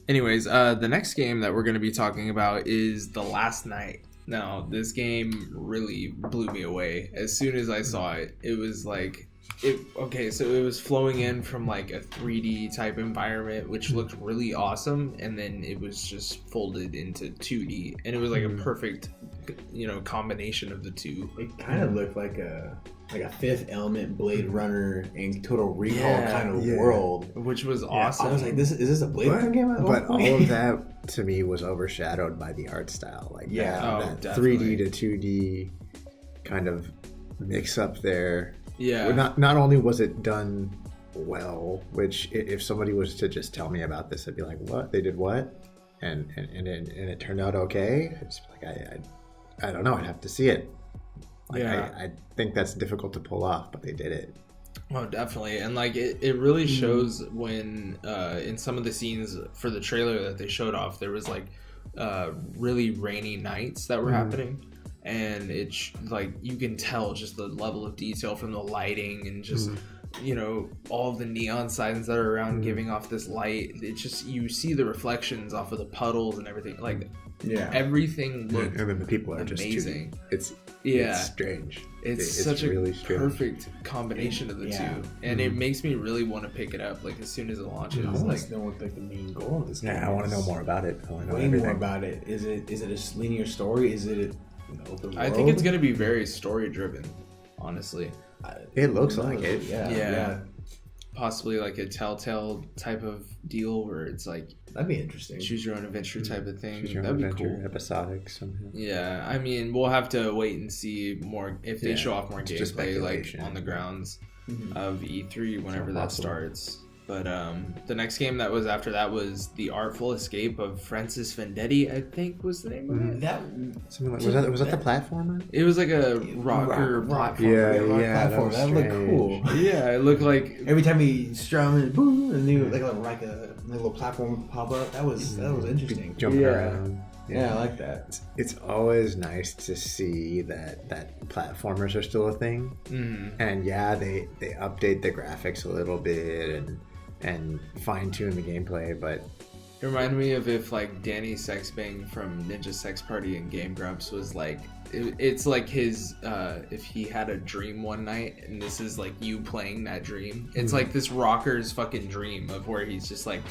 S1: anyways, the next game that we're going to be talking about is The Last Night. Now, this game really blew me away. As soon as I saw it, it was like, so it was flowing in from like a 3D type environment, which looked really awesome, and then it was just folded into 2D, and it was like a perfect, combination of the two.
S3: It kind of looked like a Fifth Element, Blade Runner, and Total Recall kind of world,
S1: which was awesome.
S3: I was like, is this a Blade Runner game?
S2: But all of that to me was overshadowed by the art style, like that 3D to 2D kind of mix up there.
S1: Yeah.
S2: Not only was it done well, which if somebody was to just tell me about this, I'd be like, what? They did what? And it turned out okay. It's like I don't know. I'd have to see it. Like, I think that's difficult to pull off, but they did it.
S1: Oh, definitely. And like it really shows when in some of the scenes for the trailer that they showed off, there was like really rainy nights that were happening, and it's like you can tell just the level of detail from the lighting and just all of the neon signs that are around giving off this light. It's just you see the reflections off of the puddles and everything. Like everything looked
S2: and then the people are
S1: amazing.
S2: It's strange.
S1: It's such a really perfect combination of the two, and it makes me really want to pick it up. Like as soon as it launches,
S3: I want to know what the main goal of this game is.
S2: I want to know more about it. I want to know
S3: way more about it. Is it a linear story? Is it an open world?
S1: I think it's going to be very story driven. Honestly,
S2: it looks like it.
S3: Yeah.
S1: Possibly like a Telltale type of deal where it's like
S3: that'd be interesting.
S1: Choose your own adventure type of thing.
S2: Choose your own adventure, episodic somehow.
S1: Yeah, I mean, we'll have to wait and see more if they show off more gameplay, like on the grounds of E3 whenever that starts. But the next game that was after that was The Artful Escape of Francis Vendetti, I think was the name of it.
S3: That
S2: Something like, was that the platformer?
S1: It was like a rocker platform.
S2: Yeah,
S3: platform. That looked cool.
S1: Yeah, it looked like
S3: every time he strum and boom, and new like a little platform would pop up. That was interesting.
S2: Jumping around.
S3: Yeah, I like that.
S2: It's always nice to see that platformers are still a thing. And yeah, they update the graphics a little bit and fine tune the gameplay, but
S1: it reminded me of if like Danny Sexbang from Ninja Sex Party and Game Grumps was like, it's like his if he had a dream one night and this is like you playing that dream. It's like this rocker's fucking dream of where he's just like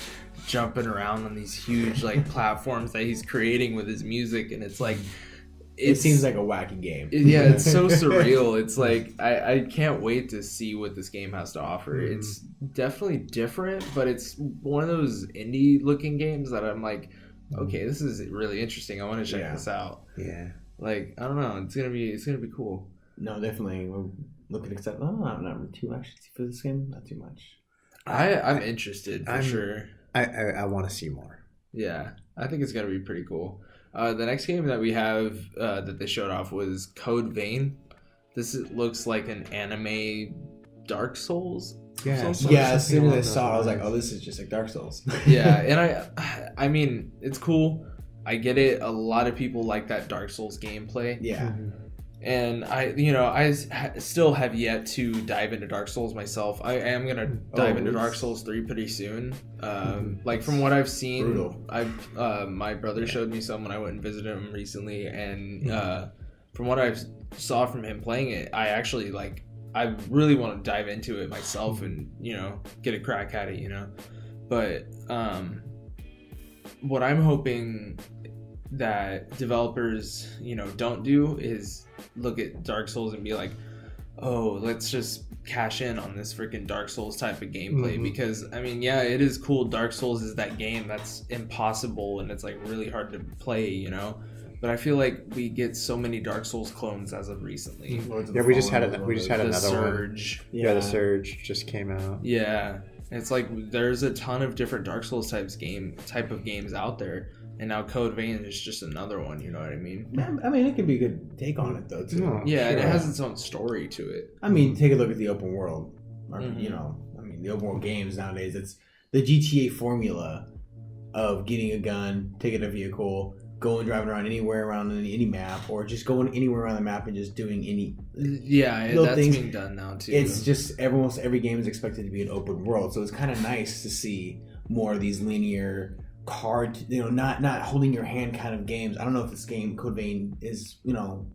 S1: jumping around on these huge like platforms that he's creating with his music, and it's like
S3: it seems like a wacky game.
S1: Yeah, it's so surreal. It's like I can't wait to see what this game has to offer. It's definitely different, but it's one of those indie looking games that I'm like, okay, this is really interesting. I want to check this out.
S2: Yeah.
S1: Like, I don't know, it's gonna be cool.
S3: No, definitely. We're looking excited. No, not too much for this game. Not too much.
S1: I'm interested for sure.
S2: I want to see more.
S1: Yeah, I think it's gonna be pretty cool. The next game that we have that they showed off was Code Vein. This looks like an anime Dark Souls.
S3: Yeah, as soon as I saw it, I was like, oh, this is just like Dark Souls.
S1: Yeah, and I mean, it's cool. I get it. A lot of people like that Dark Souls gameplay.
S3: Yeah.
S1: And I still have yet to dive into Dark Souls myself. I am gonna dive into Dark Souls 3 pretty soon. Like from what I've seen, my brother showed me some when I went and visited him recently, and from what I saw from him playing it, I actually like. I really want to dive into it myself and get a crack at it. But what I'm hoping that developers don't do is look at Dark Souls and be like, oh, let's just cash in on this freaking Dark Souls type of gameplay. Because I mean, yeah, it is cool. Dark Souls is that game that's impossible and it's like really hard to play, but I feel like we get so many Dark Souls clones as of recently.
S2: Yeah, we just had another
S1: Surge.
S2: One. Yeah, the Surge just came out.
S1: Yeah, it's like there's a ton of different Dark Souls type of games out there. And now Code Vein is just another one, you know what I mean?
S3: I mean, it could be a good take on it, though, too.
S1: Yeah, and it has its own story to it.
S3: I mean, take a look at the open world. The open world games nowadays, it's the GTA formula of getting a gun, taking a vehicle, going driving around anywhere around any map, or just going anywhere around the map and just doing any
S1: that's things. Being done now, too.
S3: It's just almost every game is expected to be an open world, so it's kind of nice to see more of these linear hard, not holding your hand kind of games. I don't know if this game Code Vein is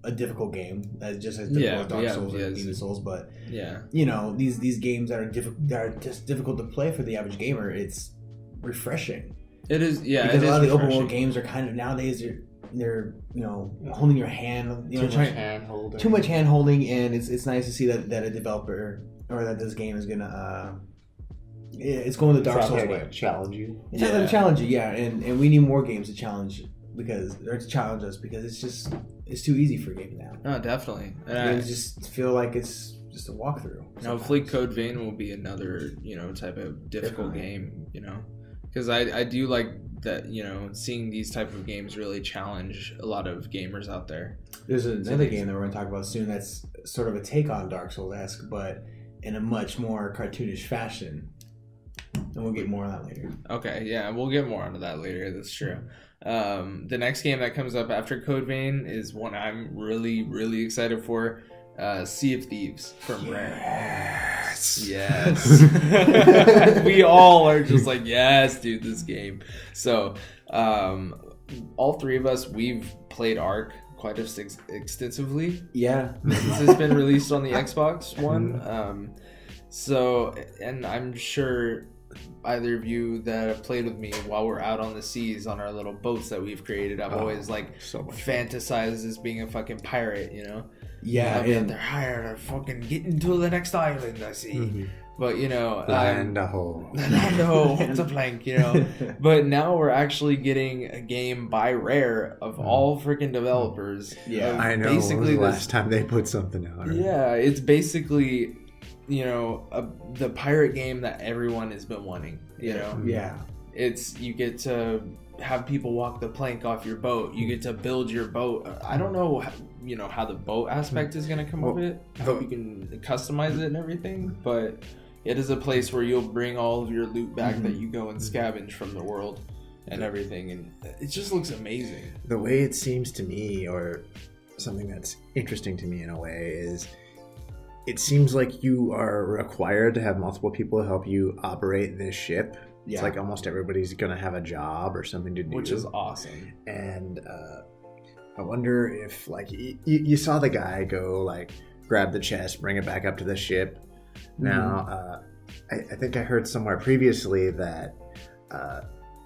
S3: a difficult game that's just as difficult as Dark Souls or Demon Souls, but these games that are just difficult to play for the average gamer, it's refreshing.
S1: It is,
S3: because a lot of the open world games are kind of nowadays they're holding your hand, too much hand holding, and it's nice to see that a developer or that this game is gonna it's going the Dark Souls way.
S2: Challenge you.
S3: It's not going to challenge you, and we need more games to challenge us because it's too easy for games now.
S1: No, definitely.
S3: I just feel like it's just a walkthrough.
S1: Hopefully, Code Vein will be another type of difficult game. Because I do like that. Seeing these type of games really challenge a lot of gamers out there.
S3: There's another game that we're going to talk about soon that's sort of a take on Dark Souls-esque, but in a much more cartoonish fashion. And we'll get more on that later. Okay, yeah, we'll get more onto that later. That's true. The next game that comes up after Code Vein is one I'm really, really excited for. Sea of Thieves from Rare. Yes. We all are just like, yes, dude, this game. So, all three of us, we've played Ark quite extensively. Yeah. Since it's been released on the Xbox One. So, and I'm sure either of you that have played with me while we're out on the seas on our little boats that we've created, I've always fantasized as being a fucking pirate, Yeah, and they're hired to fucking get into the next island I see. But land a hole, it's a plank, But now we're actually getting a game by Rare of all freaking developers. Yeah,
S2: I know. Basically, the last time they put something out.
S1: Yeah, it's basically the pirate game that everyone has been wanting.
S3: Yeah.
S1: It's you get to have people walk the plank off your boat. You get to build your boat. I don't know how the boat aspect is going to come of it. I hope you can customize it and everything, but it is a place where you'll bring all of your loot back that you go and scavenge from the world and everything, and it just looks amazing.
S2: The way it seems to me, or something that's interesting to me in a way, is it seems like you are required to have multiple people help you operate this ship.
S3: Yeah.
S2: It's like almost everybody's going to have a job or something to do.
S1: Which is awesome.
S2: And I wonder if, like, you saw the guy go, like, grab the chest, bring it back up to the ship. Now, I think I heard somewhere previously that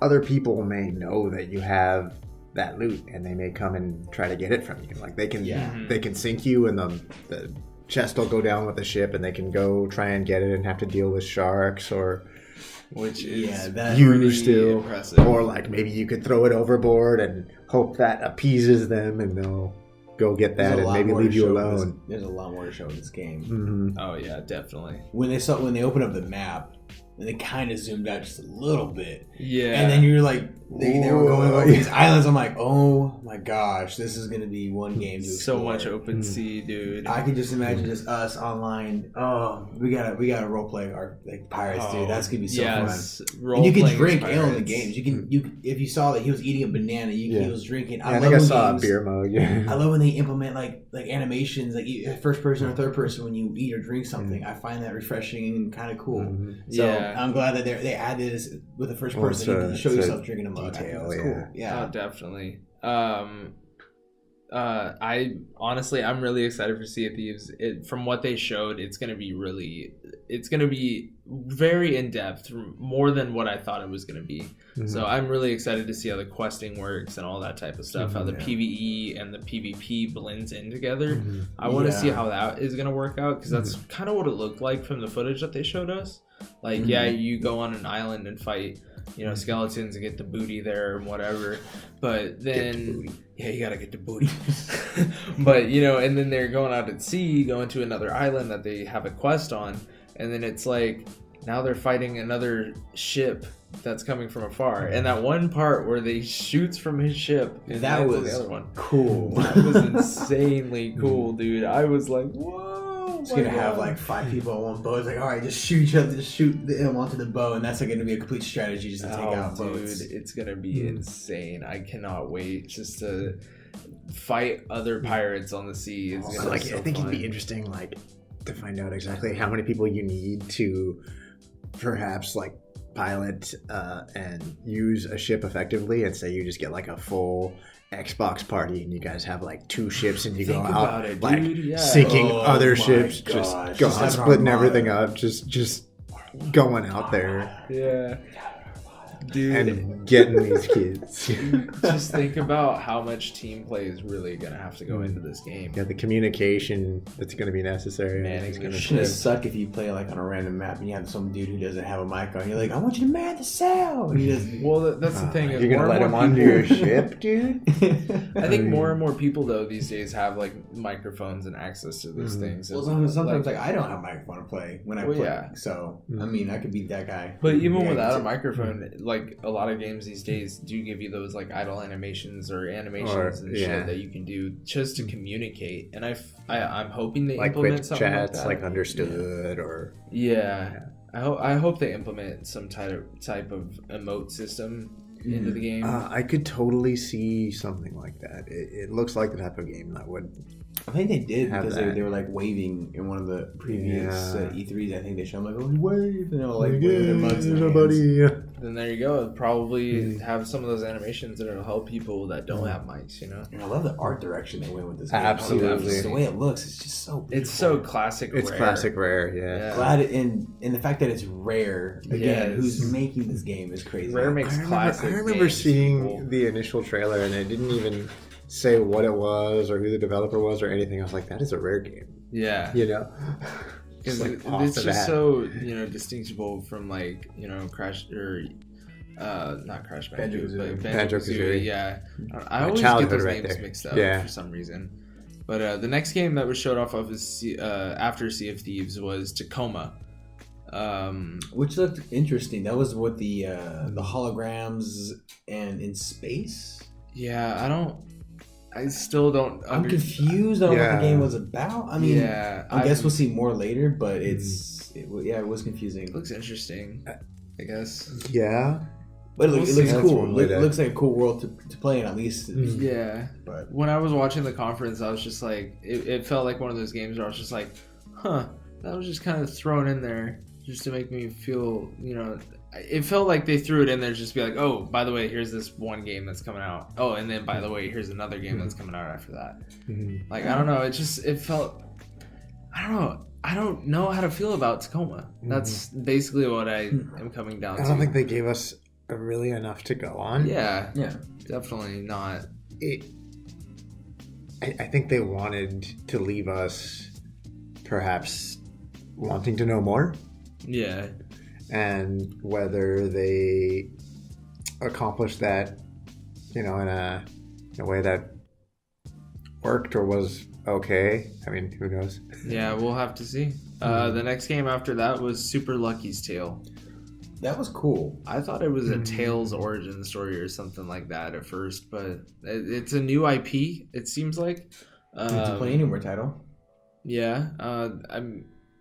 S2: other people may know that you have that loot, and they may come and try to get it from you. Like, they can sink you, and the chest will go down with the ship, and they can go try and get it and have to deal with sharks or...
S1: Which is
S2: you still
S1: impressive.
S2: Or like maybe you could throw it overboard and hope that appeases them and they'll go get that and maybe leave you alone.
S3: There's a lot more to show in this game.
S2: Mm-hmm.
S1: Oh yeah, definitely.
S3: When they open up the map, and they kind of zoomed out just a little bit.
S1: Yeah.
S3: And then you're like, they were going over these islands. I'm like, oh my gosh, this is going to be one game to explore.
S1: So much open sea, dude.
S3: I can just imagine just us online. Oh, we gotta role play our pirates, dude. That's gonna be so fun. And you can drink ale in the games. You can if you saw that he was eating a banana, he was drinking.
S2: I think I saw a beer mug. Yeah.
S3: I love when they implement like animations, like first person or third person when you eat or drink something. I find that refreshing and kind of cool. So I'm glad that they added this with the first person. You can show yourself drinking a mug.
S2: Detail,
S3: that's cool. Yeah.
S1: Oh, definitely. I'm really excited for Sea of Thieves. From what they showed, it's gonna be very in depth, more than what I thought it was gonna be. So I'm really excited to see how the questing works and all that type of stuff. How the PvE and the PvP blends in together. I want to see how that is gonna work out, because that's kind of what it looked like from the footage that they showed us. Like, you go on an island and fight, skeletons and get the booty there and whatever. But then, you gotta get the booty. But, and then they're going out at sea, going to another island that they have a quest on. And then it's like, now they're fighting another ship that's coming from afar. And that one part where they shoots from his ship,
S3: that was
S1: the other one.
S3: Cool.
S1: That was insanely cool, dude. I was like, whoa.
S3: It's gonna have like 5 people on one boat. It's like, all right, just shoot each other, just shoot them onto the bow, and that's like gonna be a complete strategy just to take out boats.
S1: Dude, it's gonna be insane. I cannot wait just to fight other pirates on the sea. It's gonna be so
S2: I think
S1: fun.
S2: it'd be interesting, like, to find out exactly how many people you need to perhaps like pilot and use a ship effectively, and say you just get like a full Xbox party and you guys have like 2 ships and you go out sinking other ships, just splitting everything up, just going out there.
S1: Yeah. Dude,
S2: and getting these kids.
S1: Just think about how much team play is really gonna have to go into this game.
S2: Yeah, the communication that's gonna be necessary.
S1: Man, it's gonna
S3: suck if you play like on a random map and you have some dude who doesn't have a mic on. You're like, I want you to man the sail. And he doesn't.
S1: Well, that's the thing.
S2: You're gonna let him onto your ship, dude?
S1: I think more and more people though these days have like microphones and access to those things.
S3: Well, sometimes like I don't have a microphone to play when I play. Yeah. So I mean, I could be that guy.
S1: But even without a microphone, like a lot of games these days do give you those like idle animations or animations and shit that you can do just to communicate. And I'm hoping they
S2: like
S1: implement
S2: quick
S1: something
S2: chats,
S1: like that.
S2: like understood or
S1: I hope they implement some type of emote system into the game.
S2: I could totally see something like that. It looks like the type of game that would.
S3: I think they did because they were like waving in one of the previous E3s. I think they showed them like, oh, wave, and they were like waving their mugs in their hands.
S1: Then there you go. Probably have some of those animations that'll help people that don't have mics,
S3: And I love the art direction they went with this game.
S2: Absolutely.
S3: Just the way it looks, it's just so beautiful.
S1: It's so classic rare.
S2: It's classic rare, yeah.
S3: Glad and the fact that it's Rare, again, who's making this game is crazy.
S1: Rare makes classic
S2: I remember seeing the initial trailer and it didn't even say what it was or who the developer was or anything. I was like, that is a Rare game.
S1: Yeah.
S2: It's like
S1: it's just so distinguishable from like Crash or not Crash Bandicoot, but Banjo-Kazooie. Yeah, I always get those names mixed up for some reason. But the next game that was showed off of after Sea of Thieves was Tacoma.
S3: Which looked interesting. That was what the holograms and in space.
S1: Yeah, I still don't.
S3: I'm confused on what the game was about. I mean, I guess we'll see more later, but it was confusing.
S1: It looks interesting, I guess.
S2: Yeah.
S3: But it looks cool. It looks like a cool world to play in, at least.
S1: Yeah.
S3: But
S1: when I was watching the conference, I was just like, it felt like one of those games where I was just like, that was just kind of thrown in there just to make me feel, it felt like they threw it in there just to be like, oh, by the way, here's this one game that's coming out. Oh, and then by the way, here's another game that's coming out after that. Like, I don't know. It felt, I don't know. I don't know how to feel about Tacoma. That's basically what I am coming down to.
S2: I don't think they gave us really enough to go on.
S1: Yeah, definitely not.
S2: I think they wanted to leave us perhaps wanting to know more.
S1: Yeah.
S2: And whether they accomplished that, in a way that worked or was okay. I mean, who knows?
S1: Yeah, we'll have to see. The next game after that was Super Lucky's Tale.
S3: That was cool.
S1: I thought it was a Tales origin story or something like that at first, but it's a new IP, it seems like.
S3: It's a Play Anywhere title.
S1: Yeah.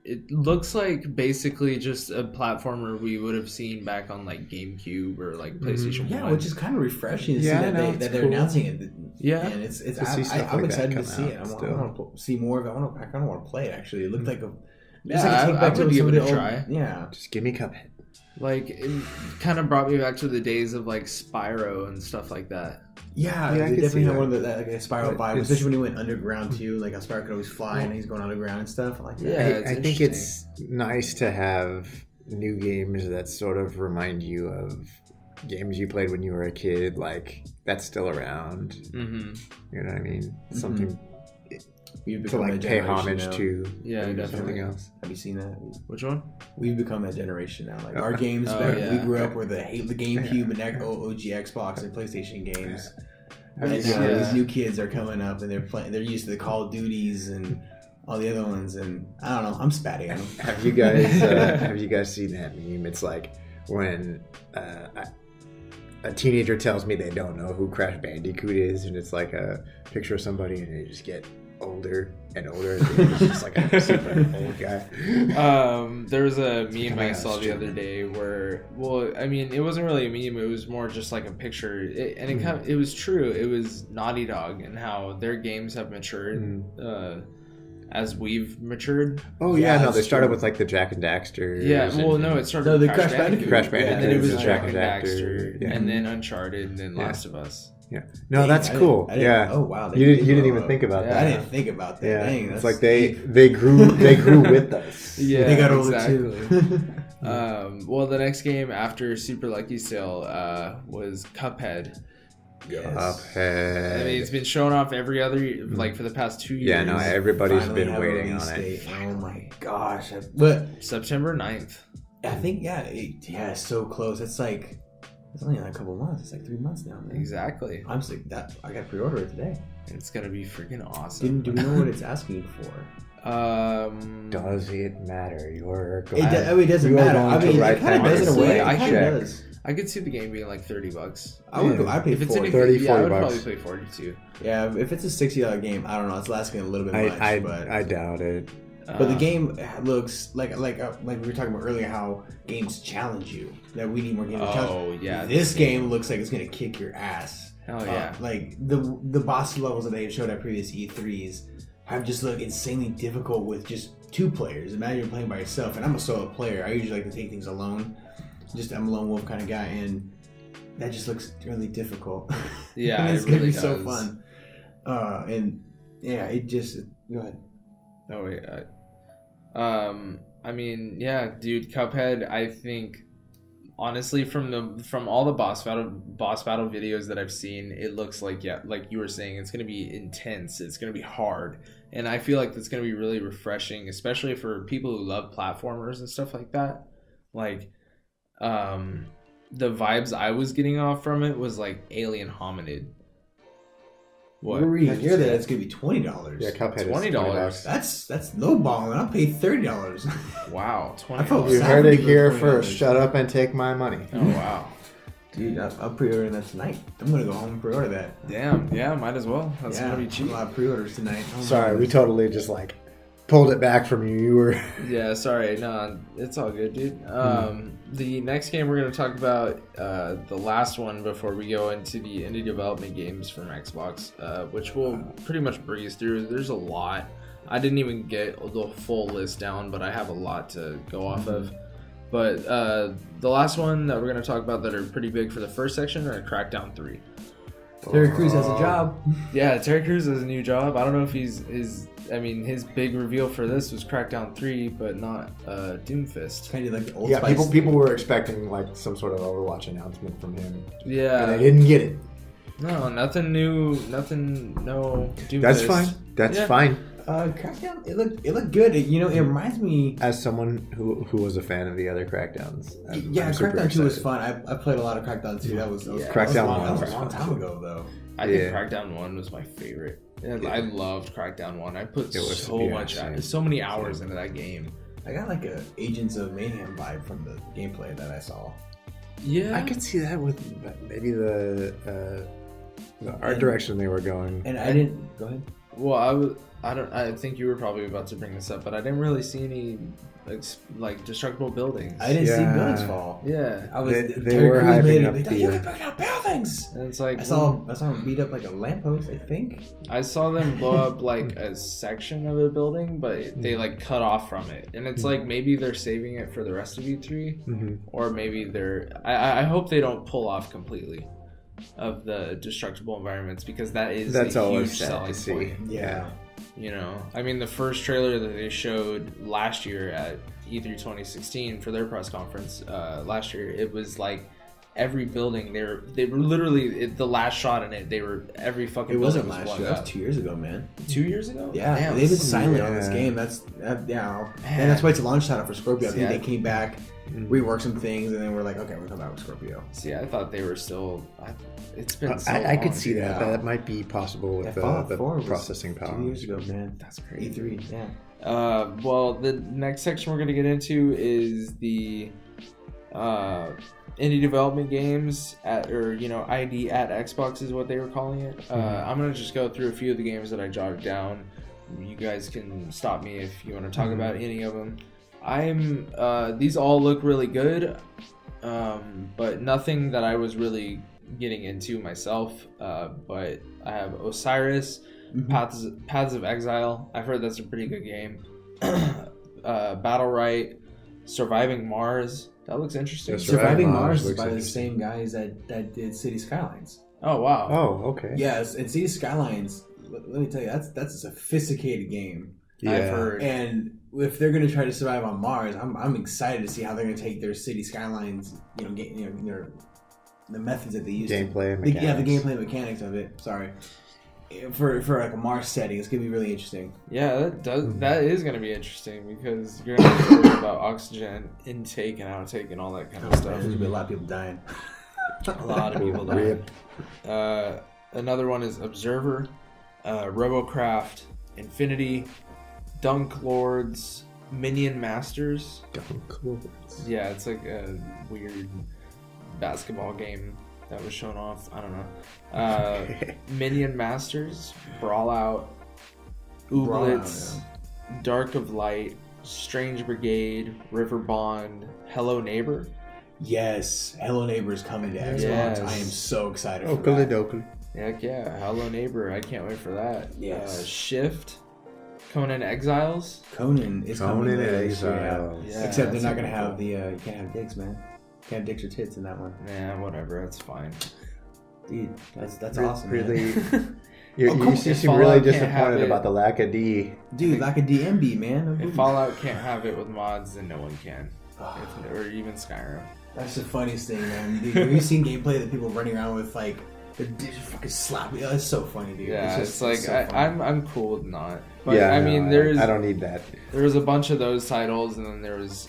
S1: It looks like basically just a platformer we would have seen back on like GameCube or like PlayStation 1.
S3: Yeah, which is kind of refreshing to see that they're cool. Announcing it.
S1: Yeah,
S3: and I'm excited to see it. I want to see more of it. I kind of want to play it. Actually, it looked like
S1: I would give it a try.
S3: Yeah,
S2: just give me Cuphead.
S1: Like, it kind of brought me back to the days of like Spyro and stuff like that.
S3: Yeah, they definitely had one of that like a Spyro vibe, especially when he went underground too. Like, how Spyro could always fly and he's going underground and stuff. Like,
S2: I think it's nice to have new games that sort of remind you of games you played when you were a kid. Like, that's still around. Mm-hmm. You know what I mean? Something to like pay homage to.
S1: Yeah, definitely.
S2: Something else.
S3: Have you seen that?
S1: Which one?
S3: We've become that generation now. Like, our games back we grew up with the GameCube and OG Xbox and PlayStation games. And now these new kids are coming up and they're used to the Call of Duties and all the other ones, and I don't know, I'm spatty at them.
S2: Have you guys seen that meme? It's like when a teenager tells me they don't know who Crash Bandicoot is, and it's like a picture of somebody and they just get older and older. It's just like a super old guy.
S1: There was a meme I saw the other day where, well, I mean, it wasn't really a meme. It was more just like a picture, it was true. It was Naughty Dog and how their games have matured as we've matured.
S2: Oh yeah, no, they started with like the Jak and Daxter.
S1: Yeah, well, no, it started with
S3: Crash Bandicoot.
S2: Crash Bandicoot,
S1: and then it was
S2: Jak
S1: and Daxter, and then Uncharted, and then Last of Us.
S2: Yeah. No, that's cool. Yeah.
S3: Oh wow.
S2: You didn't even think about that.
S3: I didn't think about that.
S2: Yeah.
S3: Dang,
S2: it's like they grew with us.
S1: Yeah.
S3: They got older too.
S1: Well, the next game after Super Lucky Sale was Cuphead.
S3: Yes.
S2: Cuphead.
S1: I mean, it's been shown off every other for the past 2 years.
S2: Yeah, no, everybody's been waiting on it.
S3: Oh my gosh. But
S1: September 9th.
S3: I think it's so close. It's like it's only a couple months. It's like 3 months now, man.
S1: Exactly.
S3: I'm sick. I got to pre-order it today.
S1: It's gonna be freaking awesome.
S3: Do we know what it's asking for?
S2: Does it matter?
S3: It doesn't matter. I mean, it kind of does in a way.
S1: I
S3: kind of does.
S1: I could see the game being like $30.
S3: I pay
S1: if it's
S3: 40.
S2: 30,
S1: yeah, I would
S2: $40.
S1: probably pay 40 too.
S3: Yeah, if it's a $60 game, I don't know. It's asking a little bit much.
S2: I doubt it.
S3: But the game looks like we were talking about earlier, how games challenge you. That we need more games to challenge.
S1: Oh yeah.
S3: This game looks like it's gonna kick your ass.
S1: Hell yeah.
S3: Like the boss levels that they showed at previous E3s have just looked insanely difficult with just 2 players. Imagine you're playing by yourself, and I'm a solo player. I usually like to take things alone. I'm a lone wolf kind of guy, and that just looks really difficult.
S1: Yeah,
S3: and it's
S1: it really
S3: gonna be
S1: does.
S3: so fun. And yeah, it just go ahead.
S1: Oh wait. I mean, yeah, dude, Cuphead. I think honestly, from all the boss battle videos that I've seen, it looks like like you were saying, it's gonna be intense. It's gonna be hard, and I feel like that's gonna be really refreshing, especially for people who love platformers and stuff like that. Like, the vibes I was getting off from it was like Alien Hominid. What?
S3: We're reading here that it's gonna be $20.
S2: Yeah, Cuphead is
S1: $20.
S3: That's no balling. I'll pay $30.
S1: Wow,
S3: I felt
S1: $20.
S2: You
S3: sad
S2: heard
S3: for
S2: it
S3: people
S2: here
S3: with $20.
S2: first. Shut up and take my money.
S1: Oh wow.
S3: Dude, I'm pre-ordering that tonight. I'm gonna go home and pre-order that.
S1: Damn, yeah, might as well. That's gonna be cheap.
S3: A lot of pre-orders tonight. Oh,
S2: Sorry, we totally just like pulled it back from you. You were
S1: Yeah, sorry. No, it's all good, dude. The next game we're going to talk about, the last one before we go into the indie development games from Xbox, which we'll pretty much breeze through. There's a lot. I didn't even get the full list down, but I have a lot to go off of. But the last one that we're going to talk about that are pretty big for the first section are Crackdown 3.
S3: Terry Crews has a job.
S1: Yeah, Terry Crews has a new job. I don't know if his big reveal for this was Crackdown 3, but not Doomfist.
S3: Kind of like the Old
S2: yeah.
S3: Spice.
S2: People were expecting like some sort of Overwatch announcement from him.
S1: Yeah.
S2: And they didn't get it.
S1: No, nothing new. No Doomfist.
S2: That's fine. That's fine.
S3: Crackdown, it looked good. It reminds me.
S2: As someone who was a fan of the other Crackdowns.
S3: Yeah,
S2: I'm super
S3: Crackdown 2 was
S2: excited.
S3: fun. I played a lot of Crackdown 2. That was
S2: Crackdown 1
S3: that was
S2: was
S3: a long
S2: fun,
S3: time
S2: too.
S3: ago though.
S1: I think Crackdown 1 was my favorite. I loved Crackdown 1. I put so many hours into that game.
S3: I got like a Agents of Mayhem vibe from the gameplay that I saw.
S1: Yeah,
S2: I could see that with maybe the art direction they were going.
S3: And I didn't. Go ahead.
S1: Well, I think you were probably about to bring this up, but I didn't really see any like destructible buildings.
S3: I didn't see buildings fall.
S1: Yeah,
S3: I was.
S2: They were hyping up the.
S3: You can break out buildings.
S1: and it's like
S3: I saw him beat up like a lamppost. I think.
S1: I saw them blow up like a section of a building, but they like cut off from it, and it's like maybe they're saving it for the rest of E3, or maybe they're. I hope they don't pull off completely of the destructible environments, because that's a huge selling point.
S3: Yeah.
S1: You know, I mean, the first trailer that they showed last year at E3 2016 for their press conference last year, it was like every building they were literally the last shot in it. They were every fucking.
S3: It wasn't
S1: building was
S3: last year. That was 2 years ago, man.
S1: 2 years ago?
S3: Yeah,
S1: damn,
S3: they've been silent on this game. And that's why it's a launch title for Scorpio. I think they came back, reworked some things, and then we're like, okay, we'll come back with Scorpio.
S1: See, I thought they were still. It's been. So
S2: I could
S1: long,
S2: see
S1: dude.
S2: that. That might be possible with the processing power.
S3: 2 years ago, man.
S1: That's crazy.
S3: E3, yeah.
S1: Well, the next section we're going to get into is the indie development games ID at Xbox is what they were calling it. I'm going to just go through a few of the games that I jotted down. You guys can stop me if you want to talk about any of them. These all look really good, but nothing that I was really getting into myself. But I have Osiris, Paths of Exile. I've heard that's a pretty good game. Battle Right, Surviving Mars. That looks interesting.
S3: Surviving Mars is by the same guys that did City Skylines.
S1: Oh wow.
S2: Oh okay.
S3: Yes, and City Skylines. Let me tell you, that's a sophisticated game.
S2: Yeah.
S1: I've heard.
S3: And if they're going to try to survive on Mars, I'm excited to see how they're going to take their City Skylines, the methods that they use.
S2: Gameplay and mechanics.
S3: The gameplay and mechanics of it. Sorry. For like a Mars setting, it's going to be really interesting.
S1: Yeah, that is going to be interesting, because you're going to have to worry about oxygen intake and outtake and all that kind of stuff.
S3: There's going to be a lot of people dying.
S1: A lot of people dying. Another one is Observer, Robocraft, Infinity, Dunk Lords, Minion Masters.
S2: Dunk Lords.
S1: Yeah, it's like a weird basketball game that was shown off. I don't know. Minion Masters, Brawl Out, Ooblets, Dark of Light, Strange Brigade, River Bond, Hello Neighbor.
S3: Yes, Hello Neighbor is coming to Xbox.
S1: Yes.
S3: I am so excited for
S2: Oakley
S3: that.
S2: dokley.
S1: Heck yeah, Hello Neighbor. I can't wait for that.
S3: Yes.
S1: Shift, Conan Exiles.
S3: Conan is coming
S2: Conan
S3: later,
S2: Exiles.
S1: Yeah,
S3: except they're
S1: that's
S3: not going to
S1: cool.
S3: have you can't have dicks, man. Can't have dicks or tits in that one.
S1: Nah, whatever. That's fine.
S3: Dude, that's awesome.
S2: Really,
S3: man.
S2: you seem
S1: Fallout
S2: really
S1: can't have
S2: disappointed
S1: it.
S2: about the lack of D.
S3: Dude, like a DMB, man.
S1: If Fallout can't have it with mods, then no one can. Or even Skyrim.
S3: That's the funniest thing, man. Dude, have you seen gameplay that people running around with like the just fucking slap? Oh, that's so funny, dude.
S1: Yeah,
S3: it's
S1: it's like
S3: so funny.
S1: I'm cool with not. But
S2: Yeah,
S1: I mean, there's
S2: I don't need that.
S1: there was a bunch of those titles, and then there was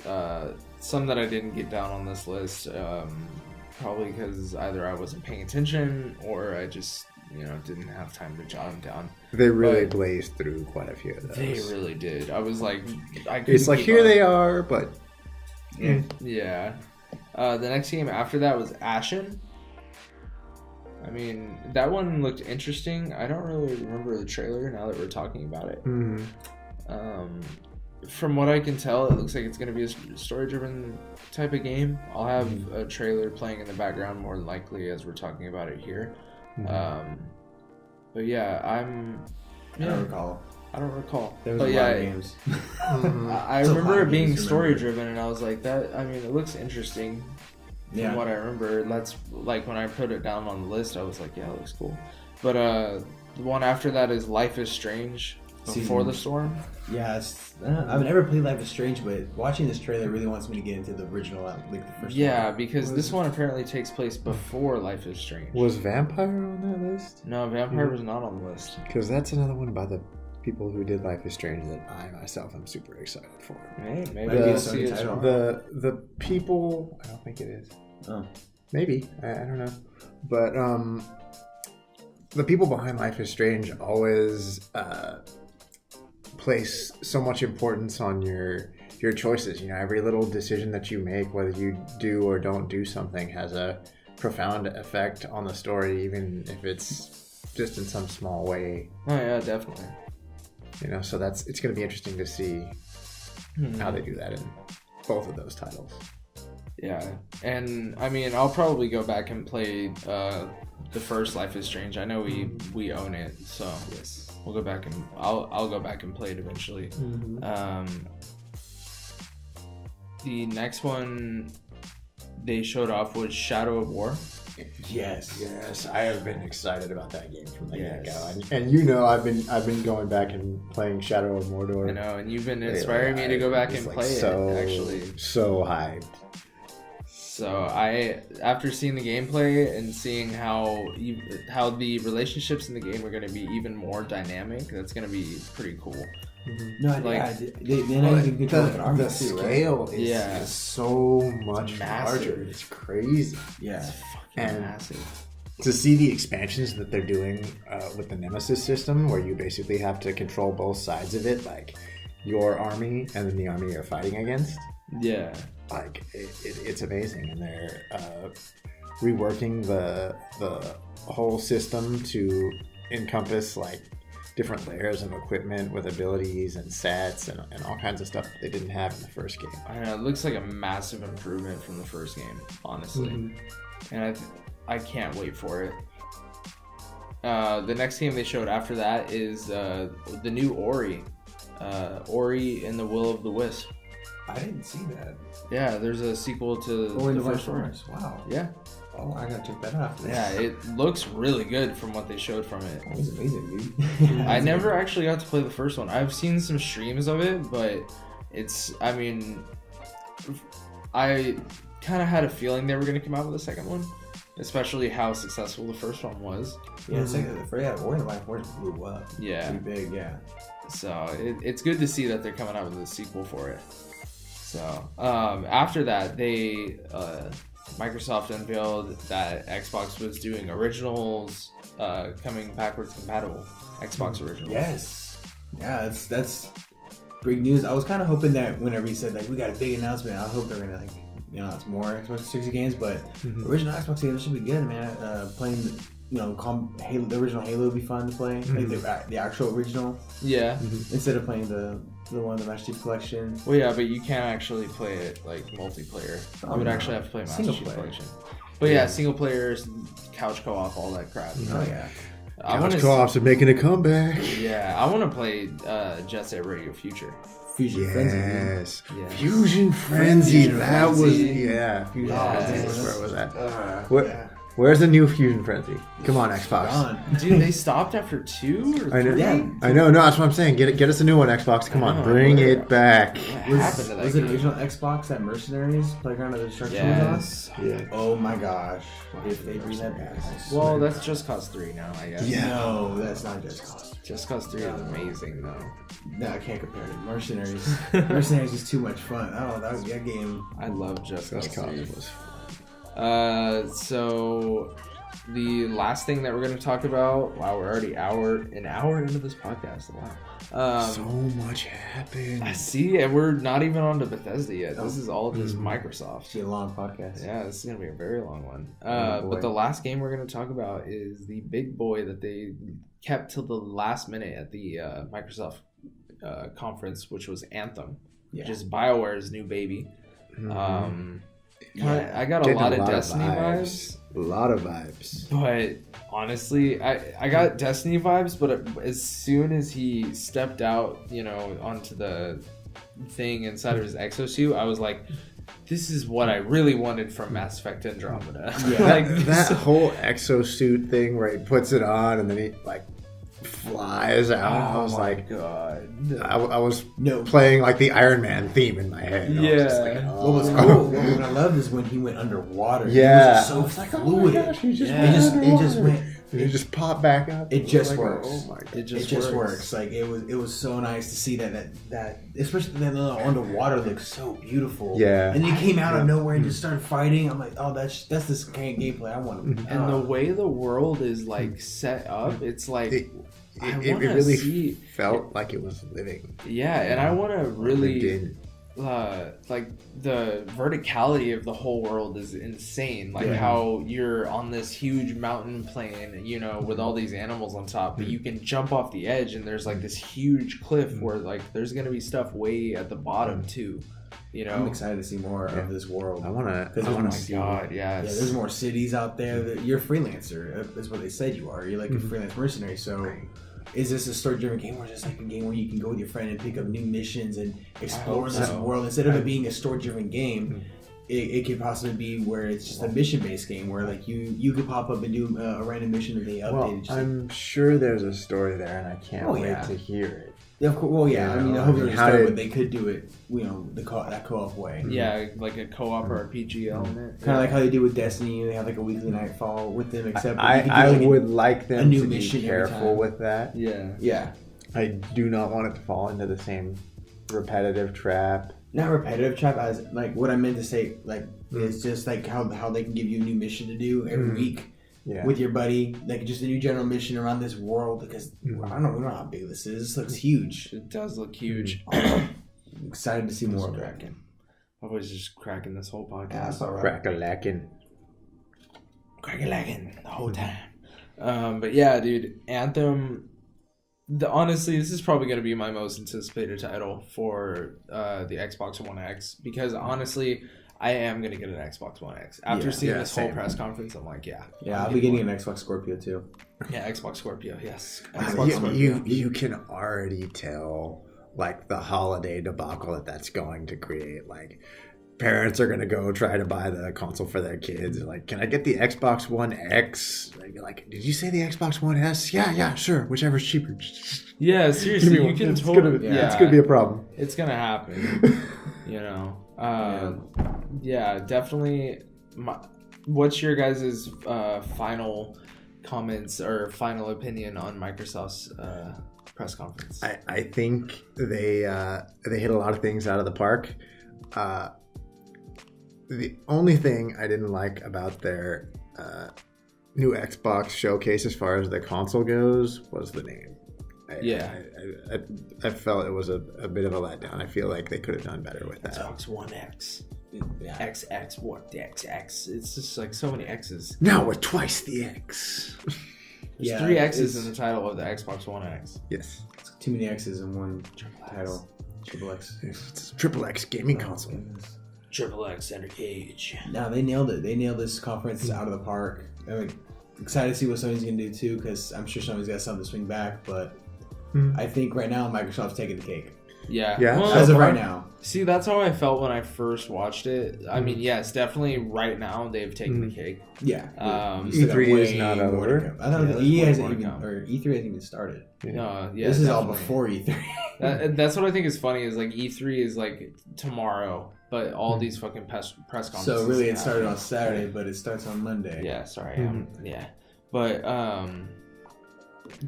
S1: some that I didn't get down on this list. Probably because either I wasn't paying attention or I just didn't have time to jot them down.
S2: They really blazed through quite a few of those.
S1: They really did. I was like,
S2: it's like here they are, but
S1: yeah. The next game after that was Ashen. I mean, that one looked interesting. I don't really remember the trailer now that we're talking about it. From what I can tell, it looks like it's going to be a story-driven type of game. I'll have a trailer playing in the background more than likely as we're talking about it here. But yeah, I don't recall.
S3: There was a lot of games.
S1: I remember it being story-driven, and I was like, it looks interesting. From what I remember, that's like when I put it down on the list, I was like, yeah, it looks cool. But the one after that is Life is Strange Before the Storm.
S3: Yeah, I've never played Life is Strange, but watching this trailer really wants me to get into the original, like the first one.
S1: Yeah, because this one apparently takes place before Life is Strange.
S2: Was Vampire on that list?
S1: No, Vampire was not on the list.
S2: Because that's another one by the people who did Life is Strange that I myself am super excited for.
S1: Maybe we'll see it.
S2: The people, I don't think it is.
S3: Oh.
S2: Maybe, I don't know. But the people behind Life is Strange always place so much importance on your choices. Every little decision that you make, whether you do or don't do something, has a profound effect on the story, even if it's just in some small way.
S1: Oh yeah, definitely.
S2: So it's going to be interesting to see how they do that in both of those titles.
S1: Yeah, and I mean, I'll probably go back and play the first Life is Strange. I know we own it, so
S2: yes,
S1: we'll go back and I'll go back and play it eventually. The next one they showed off was Shadow of War.
S2: Yes, I have been excited about that game from the get-go, and I've been going back and playing Shadow of Mordor.
S1: I know, and you've been inspiring me to go back and play it. Actually,
S2: so hyped.
S1: So after seeing the gameplay and seeing how the relationships in the game are going to be even more dynamic, that's going to be pretty cool.
S3: No,
S2: the scale is so much larger. It's crazy.
S3: Yeah,
S1: it's fucking massive.
S2: To see the expansions that they're doing with the Nemesis system, where you basically have to control both sides of it, like your army and then the army you're fighting against.
S1: Yeah.
S2: Like it's amazing, and they're reworking the whole system to encompass like different layers of equipment with abilities and sets and all kinds of stuff that they didn't have in the first game.
S1: I know, it looks like a massive improvement from the first game, honestly, and I can't wait for it. The next game they showed after that is the new Ori, Ori and the Will of the Wisp.
S3: I didn't see that.
S1: Yeah, there's a sequel to
S3: the first one. Wow.
S1: Yeah.
S3: Oh, I gotta check that out.
S1: Yeah, it looks really good from what they showed from it.
S3: That was amazing, dude.
S1: I never actually got to play the first one. I've seen some streams of it, but I kind of had a feeling they were going to come out with a second one, especially how successful the first one was.
S3: Yeah, Ori and the Life Force blew up.
S1: Yeah.
S3: Pretty big, yeah.
S1: So it's good to see that they're coming out with a sequel for it. So after that, Microsoft unveiled that Xbox was doing originals coming backwards compatible. Xbox originals.
S3: Yes. Yeah, that's big news. I was kind of hoping that whenever you said like we got a big announcement, I hope they're gonna it's more Xbox 360 games, but original Xbox games should be good, man. Playing Halo, the original Halo would be fun to play, like the actual original.
S1: Yeah.
S3: Instead of playing the one, the Master Chief Collection.
S1: Well, yeah, but you can't actually play it like multiplayer. You would actually have to play Master Chief Collection. But yeah, single players, couch co-op, all that crap.
S3: Oh yeah.
S2: Couch co-ops are making a comeback.
S1: Yeah, I want to play Jet Set Radio Future.
S3: Fusion Frenzy.
S2: Yes. Fusion Frenzy. That was Fusion Frenzy. Where was that? Where's the new Fusion Frenzy? Come on, Xbox.
S1: Dude, they stopped after 2 or 3?
S2: I know. No, that's what I'm saying. Get us a new one, Xbox. Come on, bring it back.
S3: What happened to that? Was it original Xbox that Mercenaries Playground of Destruction was on? Yeah. Oh my gosh. If they bring that back.
S1: Well, that's Just Cause 3 now, I guess.
S3: Yeah. No, that's not Just Cause 3.
S1: Just Cause 3 is amazing, though.
S3: No, I can't compare it. Mercenaries. Mercenaries is too much fun. Oh, that was that game.
S1: I love Just Cause 3.
S2: Was fun.
S1: So the last thing that we're going to talk about. Wow, we're already an hour into this podcast. Wow.
S2: So much happened.
S1: I see, and we're not even on to Bethesda yet. This is all just Microsoft.
S3: It's a long podcast.
S1: Yeah, this is going to be a very long one. But the last game we're going to talk about is the big boy that they kept till the last minute at the Microsoft conference, which was Anthem, which is BioWare's new baby. I got a lot of Destiny vibes.
S2: A lot of vibes.
S1: But honestly, I got Destiny vibes, but as soon as he stepped out, onto the thing inside of his exosuit, I was like, this is what I really wanted from Mass Effect Andromeda.
S2: Yeah, that whole exosuit thing where he puts it on and then he flies out. I was like,
S1: God.
S2: I was playing like the Iron Man theme in my head.
S1: Yeah.
S2: I was just like,
S3: What was cool, what I loved is when he went underwater.
S2: Yeah.
S3: It was just so fluid.
S2: Oh my gosh, he just
S3: It just went.
S2: It just popped back up.
S3: It just
S2: like,
S3: works.
S2: Oh my God.
S1: It just
S3: works. Like it was so nice to see that especially that underwater looks so beautiful.
S2: Yeah.
S3: And he came out of nowhere and just started fighting. I'm like, oh, that's this kind of gameplay I want.
S1: And the way the world is set up, it's like
S2: it really felt like it was living.
S1: Yeah, and I want to really the verticality of the whole world is insane. Like how you're on this huge mountain plain, with all these animals on top, but you can jump off the edge and there's like this huge cliff where there's gonna be stuff way at the bottom too.
S3: I'm excited to see more of this world.
S2: I want to see.
S1: God, yes.
S3: Yeah, there's more cities out there. You're a freelancer. That's what they said you are. You're like a freelance mercenary. So, is this a story-driven game, or is this like a game where you can go with your friend and pick up new missions and explore this world instead of it being a story-driven game? It could possibly be where it's just a mission-based game where you could pop up and do a random mission that they updated.
S2: Well, I'm sure there's a story there, and I can't wait to hear it.
S3: Yeah, of course. Well, yeah. I mean, I hope there's a story, but they could do it, that co-op way.
S1: Yeah, like a co-op or RPG element.
S3: Kind of like how they do with Destiny. They have like a weekly nightfall with them, except
S2: I would like them to be careful with that.
S3: Yeah.
S2: I do not want it to fall into the same repetitive trap.
S3: Not repetitive trap, as like what I meant to say. Like it's just like how they can give you a new mission to do every week. Yeah. With your buddy, like just a new general mission around this world, because I don't know how big this is. This looks huge.
S1: It does look huge.
S3: I'm excited to see more of it.
S1: I was just cracking this whole podcast.
S3: Yeah, that's all right.
S2: Crack-a-lackin'
S1: the whole time. But yeah, dude, Anthem. Honestly, this is probably going to be my most anticipated title for the Xbox One X, because honestly, I am going to get an Xbox One X. After seeing this whole press conference, I'm like,
S3: yeah, I'll be getting an Xbox Scorpio too.
S1: Yeah, Xbox Scorpio, yes.
S2: You can already tell, like, the holiday debacle that's going to create. Like, parents are going to go try to buy the console for their kids. Like, can I get the Xbox One X? Like, did you say the Xbox One S? Yeah, sure. Whichever's cheaper.
S1: Yeah, seriously, you can totally...
S2: It's going to be a problem.
S1: It's going to happen, Yeah, definitely. What's your guys' final comments or final opinion on Microsoft's press conference?
S2: I think they hit a lot of things out of the park. The only thing I didn't like about their new Xbox showcase as far as the console goes was the name. I felt it was a bit of a letdown. I feel like they could have done better with that.
S1: Xbox One X. XX, what? XX. It's just like so many X's.
S2: Now with twice the X.
S1: There's 3 X's in the title of the Xbox One X.
S2: Yes.
S3: It's too many X's in one title. Triple X.
S2: It's a Triple X gaming console.
S1: Triple X Center Cage.
S3: No, they nailed it. They nailed this conference out of the park. I'm excited to see what Sony's going to do too, because I'm sure Sony's got something to swing back, but I think right now Microsoft's taking the cake.
S1: Yeah.
S3: Well, as of right now.
S1: See, that's how I felt when I first watched it. I mean, yes, definitely right now they've taken the cake.
S3: Yeah.
S2: E3 is not over.
S3: I thought E3 hasn't even started.
S1: No, yeah.
S3: This is all before E3.
S1: That's what I think is funny is like E3 is like tomorrow, but all these fucking press conferences.
S3: So really it started on Saturday, but it starts on Monday.
S1: Yeah, sorry. Yeah. But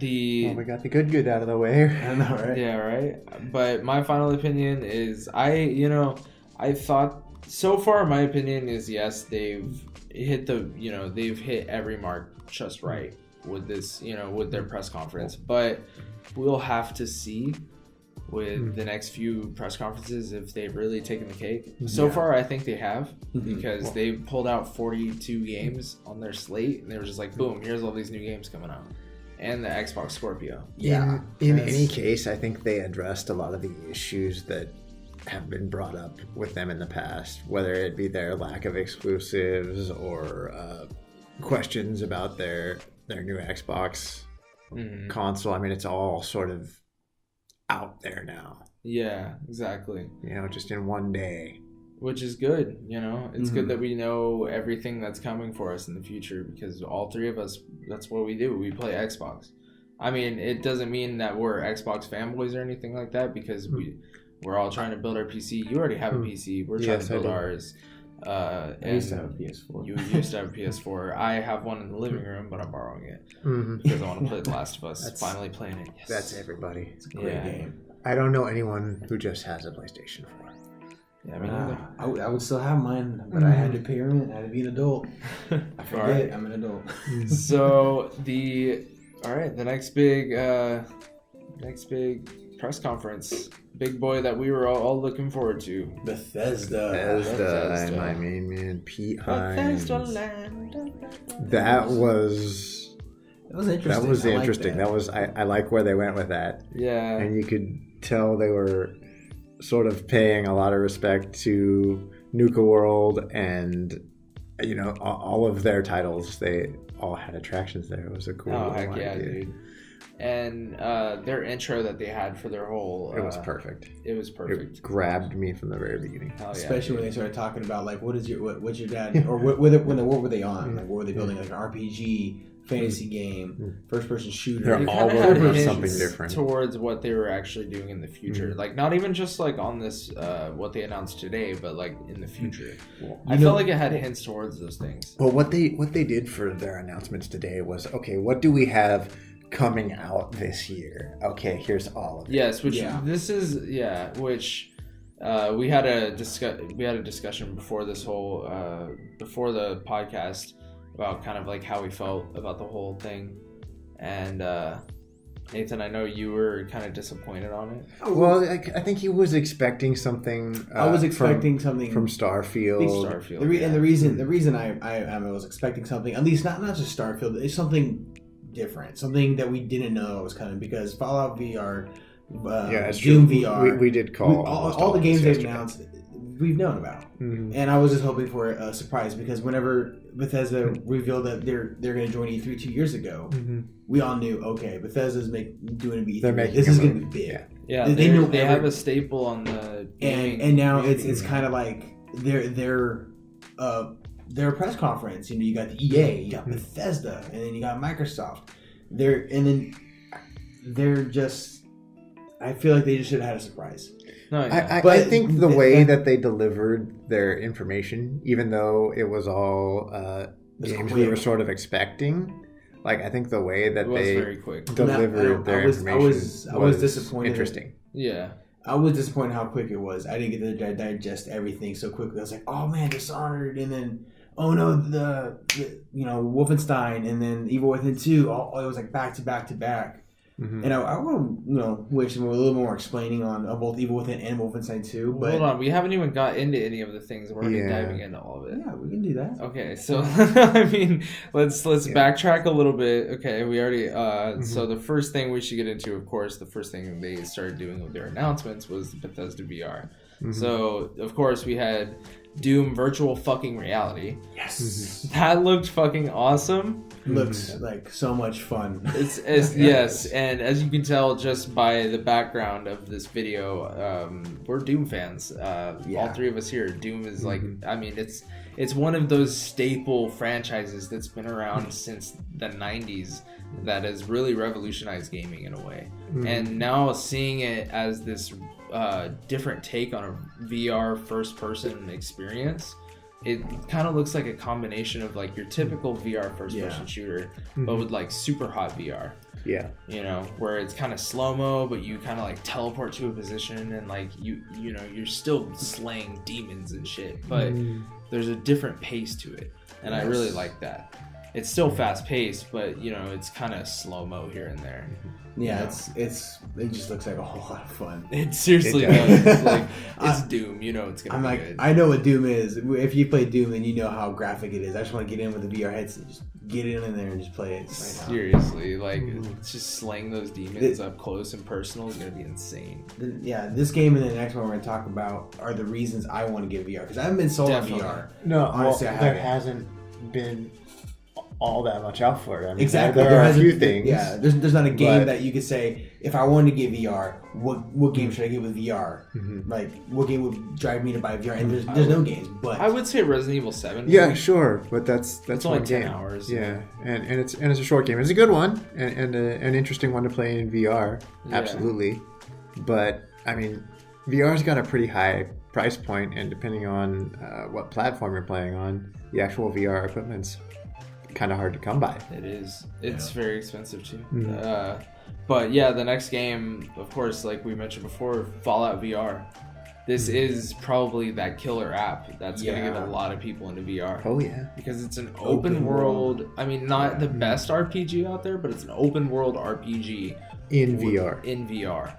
S2: we got the good out of the way.
S3: I know, right?
S1: Yeah, right. But my final opinion is I thought so far, my opinion is yes, they've hit they've hit every mark just right with this, with their press conference. But we'll have to see with the next few press conferences if they've really taken the cake. So far, I think they have, because they pulled out 42 games on their slate, and they were just like, boom, here's all these new games coming out. And the Xbox Scorpio.
S2: Yeah. In any case, I think they addressed a lot of the issues that have been brought up with them in the past, whether it be their lack of exclusives or questions about their new Xbox console. I mean, it's all sort of out there now.
S1: Yeah, exactly.
S2: Just in one day.
S1: Which is good, It's good that we know everything that's coming for us in the future, because all three of us, that's what we do. We play Xbox. I mean, it doesn't mean that we're Xbox fanboys or anything like that, because we're all trying to build our PC. You already have a PC. We're trying to build ours.
S3: I used to have a PS4.
S1: You used to have a PS4. I have one in the living room, but I'm borrowing it because I want to play The Last of Us. Finally playing it. Yes.
S2: That's everybody.
S3: It's a great game.
S2: I don't know anyone who just has a PlayStation 4.
S1: Yeah, I mean,
S3: I would still have mine, but I had to pay rent. I had to be an adult. I forget I'm an adult.
S1: So the next big press conference, big boy that we were all looking forward to,
S2: Bethesda. My main man, Pete Hines. That was interesting. That was interesting. I like where they went with that.
S1: Yeah,
S2: and you could tell they were sort of paying a lot of respect to Nuka World and all of their titles. They all had attractions there. It was a cool idea.
S1: Dude. And their intro that they had for their whole
S2: it was perfect. It grabbed me from the very beginning.
S3: Especially when they started talking about like what's your dad, or what were they on? Like what were they building, like an RPG fantasy game, first person shooter.
S2: They're all over something different
S1: towards what they were actually doing in the future. Like not even just like on this what they announced today, but like in the future. I felt like it had hints towards those things.
S2: Well, what they did for their announcements today was, okay, what do we have coming out this year? Okay, here's all of it.
S1: Yes, which this is which we had a discussion before this whole before the podcast about kind of like how we felt about the whole thing. And Nathan, I know you were kind of disappointed on it.
S2: Well, I think he was expecting something.
S3: I was expecting something
S2: from Starfield.
S3: The reason I was expecting something, at least not just Starfield, it's something different, something that we didn't know was coming, because Fallout VR, Doom VR,
S2: we did call
S3: all the games they've announced. We've known about, and I was just hoping for a surprise, because whenever Bethesda revealed that they're going to join E3 2 years ago, we all knew, okay, Bethesda's doing an E3. This is going to be big.
S1: Yeah, they have a staple on the
S3: and now it's kind of like their press conference. You got the EA, you got Bethesda, and then you got Microsoft. They're just. I feel like they just should have had a surprise.
S1: No,
S2: I think the way that they delivered their information, even though it was all games we were sort of expecting, like I think the way that they delivered their information was disappointed. Interesting.
S1: Yeah.
S3: I was disappointed how quick it was. I didn't get to digest everything so quickly. I was like, oh man, Dishonored, and then oh no, the Wolfenstein, and then Evil Within 2. It was like back to back to back. And I want to wish them a little more explaining on both Evil Within and Wolfenstein 2. But
S1: hold on, we haven't even got into any of the things. We're already diving into all of it.
S3: Yeah, we can do that.
S1: Okay, so I mean, let's backtrack a little bit. Okay, we already so the first thing we should get into, of course, the first thing they started doing with their announcements was Bethesda VR. So of course we had Doom Virtual Fucking Reality.
S3: Yes,
S1: that looked fucking awesome.
S3: Looks like so much fun.
S1: It's yes, and as you can tell just by the background of this video, we're Doom fans. All three of us here. Doom is like, I mean, it's one of those staple franchises that's been around since the 90s that has really revolutionized gaming in a way. And now seeing it as this different take on a VR first-person experience, it kind of looks like a combination of like your typical VR first-person shooter, but with like super hot VR.
S2: Yeah.
S1: You know, where it's kind of slow-mo, but you kind of like teleport to a position and like you know, you're still slaying demons and shit, but there's a different pace to it. And I really like that. It's still fast-paced, but you know, it's kind of slow-mo here and there.
S3: Yeah, it just looks like a whole lot of fun.
S1: It seriously does. It's like, it's Doom. You know it's gonna be good.
S3: I know what Doom is. If you play Doom, then you know how graphic it is. I just want to get in with the VR headset. Just get in there and just play it right now.
S1: Seriously, like it's just slaying those demons up close and personal is gonna be insane.
S3: Yeah, this game and the next one we're gonna talk about are the reasons I want to get VR, because I haven't been sold on VR.
S2: No,
S3: honestly,
S2: there hasn't been all that much out for it. I mean,
S3: exactly.
S2: There are a few things.
S3: Yeah, there's not a game that you could say, if I wanted to get VR, what game should I get with VR? Like, what game would drive me to buy VR? And there's no games, but
S1: I would say Resident Evil 7.
S2: Yeah, maybe. Sure, but that's
S1: it's
S2: one
S1: only 10
S2: game.
S1: hours.
S2: Yeah, and it's a short game. It's a good one and an interesting one to play in VR. Yeah. Absolutely, but I mean, VR's got a pretty high price point, and depending on what platform you're playing on, the actual VR equipment's kind of hard to come by.
S1: It is. It's very expensive too. But yeah, the next game, of course, like we mentioned before, Fallout VR. This is probably that killer app that's going to get a lot of people into VR.
S2: Oh yeah,
S1: because it's an open world. I mean, not the best RPG out there, but it's an open world RPG
S2: in VR.
S1: In VR.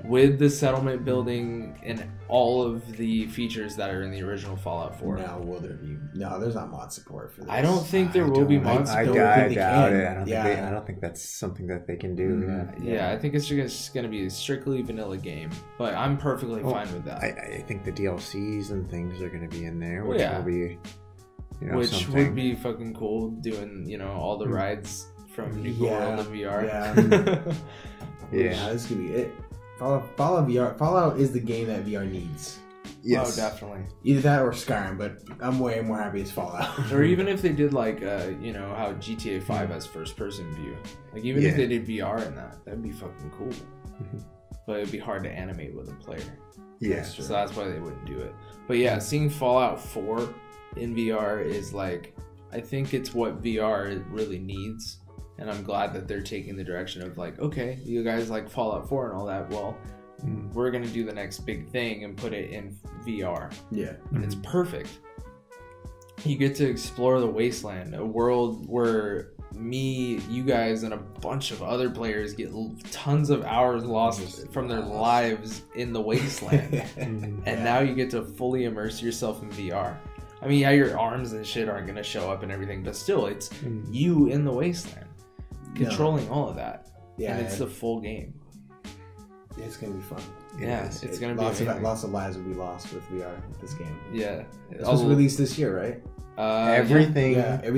S1: With the settlement building and all of the features that are in the original Fallout 4.
S3: Now, will there be? No, there's not mod support for this.
S1: I don't think there will be mod support.
S2: I doubt it. I don't think that's something that they can do.
S1: Yeah, I think it's just going to be a strictly vanilla game. But I'm perfectly fine with that.
S2: I think the DLCs and things are going to be in there, which will be,
S1: would be fucking cool. Doing all the rides from New World in VR.
S3: Yeah, this could be it. Fallout VR. Fallout is the game that VR needs.
S2: Yes.
S1: Oh, definitely.
S3: Either that or Skyrim, but I'm way more happy it's Fallout.
S1: Or even if they did like, how GTA 5 has first-person view. Like even if they did VR in that'd be fucking cool. But it'd be hard to animate with a player.
S2: Yeah.
S1: So that's why they wouldn't do it. But yeah, seeing Fallout 4 in VR is like, I think it's what VR really needs. And I'm glad that they're taking the direction of like, okay, you guys like Fallout 4 and all that. Well, we're going to do the next big thing and put it in VR.
S3: Yeah.
S1: And it's perfect. You get to explore the wasteland, a world where you guys, and a bunch of other players get tons of hours lost from their lives in the wasteland. And now you get to fully immerse yourself in VR. I mean, yeah, your arms and shit aren't going to show up and everything, but still, it's you in the wasteland. Controlling all of that. Yeah. And it's the full game.
S3: It's going to be fun.
S1: Yeah, it's going to be
S3: lots of lives will be lost with VR with this game.
S1: Yeah.
S3: It's supposed to release this year, right?
S2: Everything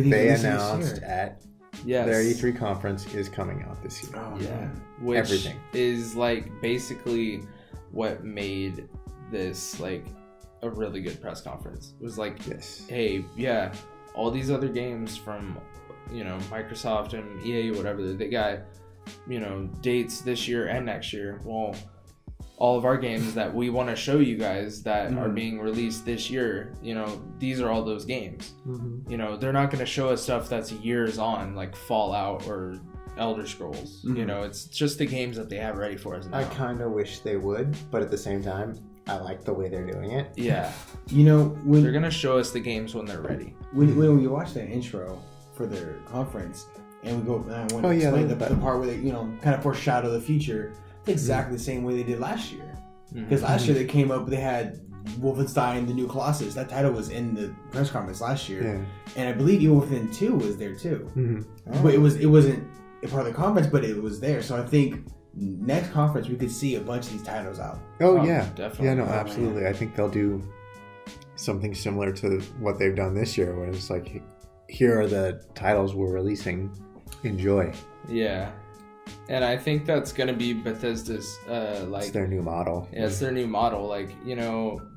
S2: they announced at their E3 conference is coming out this year.
S3: Oh,
S1: yeah. Which is like basically what made this like a really good press conference. It was like, hey, yeah, all these other games from Microsoft and EA, whatever, they got, dates this year and next year. Well, all of our games that we want to show you guys that are being released this year, these are all those games. They're not going to show us stuff that's years on, like Fallout or Elder Scrolls. It's just the games that they have ready for us now.
S2: I kind of wish they would, but at the same time, I like the way they're doing it.
S1: Yeah.
S3: When
S1: they're going to show us the games when they're ready.
S3: When we watch that intro for their conference, and we go, I want to explain the part where they, kind of foreshadow the future. It's exactly the same way they did last year. Because last year they came up, they had Wolfenstein: The New Colossus. That title was in the press conference last year, and I believe Evil Within 2 was there too. But it wasn't a part of the conference, but it was there. So I think next conference we could see a bunch of these titles out.
S2: Oh yeah,
S1: definitely.
S2: Yeah, no, absolutely. I think they'll do something similar to what they've done this year, where it's like, here are the titles we're releasing. Enjoy.
S1: Yeah. And I think that's going to be Bethesda's,
S2: it's their new model.
S1: Yeah, it's their new model. Like,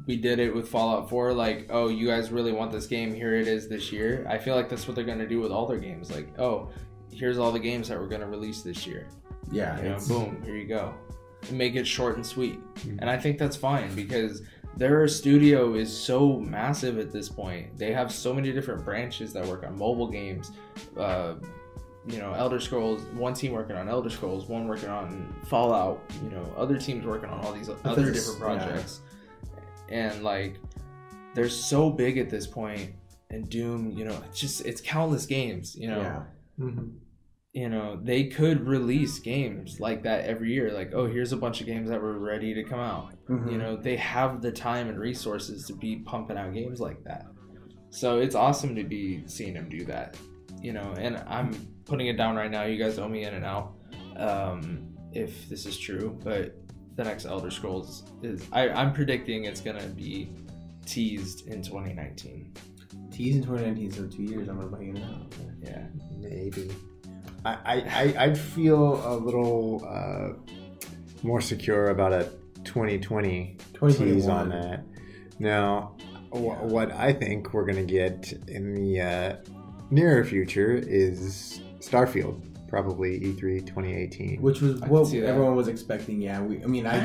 S1: we did it with Fallout 4. Like, oh, you guys really want this game? Here it is this year. I feel like that's what they're going to do with all their games. Like, oh, here's all the games that we're going to release this year.
S3: Yeah.
S1: Boom, here you go. And make it short and sweet. And I think that's fine because their studio is so massive at this point. They have so many different branches that work on mobile games, Elder Scrolls, one team working on Elder Scrolls, one working on Fallout, other teams working on all these other different projects. And like, they're so big at this point, and Doom, it's countless games, they could release games like that every year. Like, oh, here's a bunch of games that were ready to come out. They have the time and resources to be pumping out games like that. So it's awesome to be seeing them do that, and I'm putting it down right now. You guys owe me in and out, if this is true, but the next Elder Scrolls I'm predicting it's going to be teased in 2019.
S3: Teased in 2019, so 2 years I'm going to buy you now.
S1: Yeah.
S2: Maybe. I'd feel a little more secure about a 2020 tease on that. Now, what I think we're going to get in the nearer future is Starfield. Probably E3 2018,
S3: which was what everyone was expecting. Yeah, I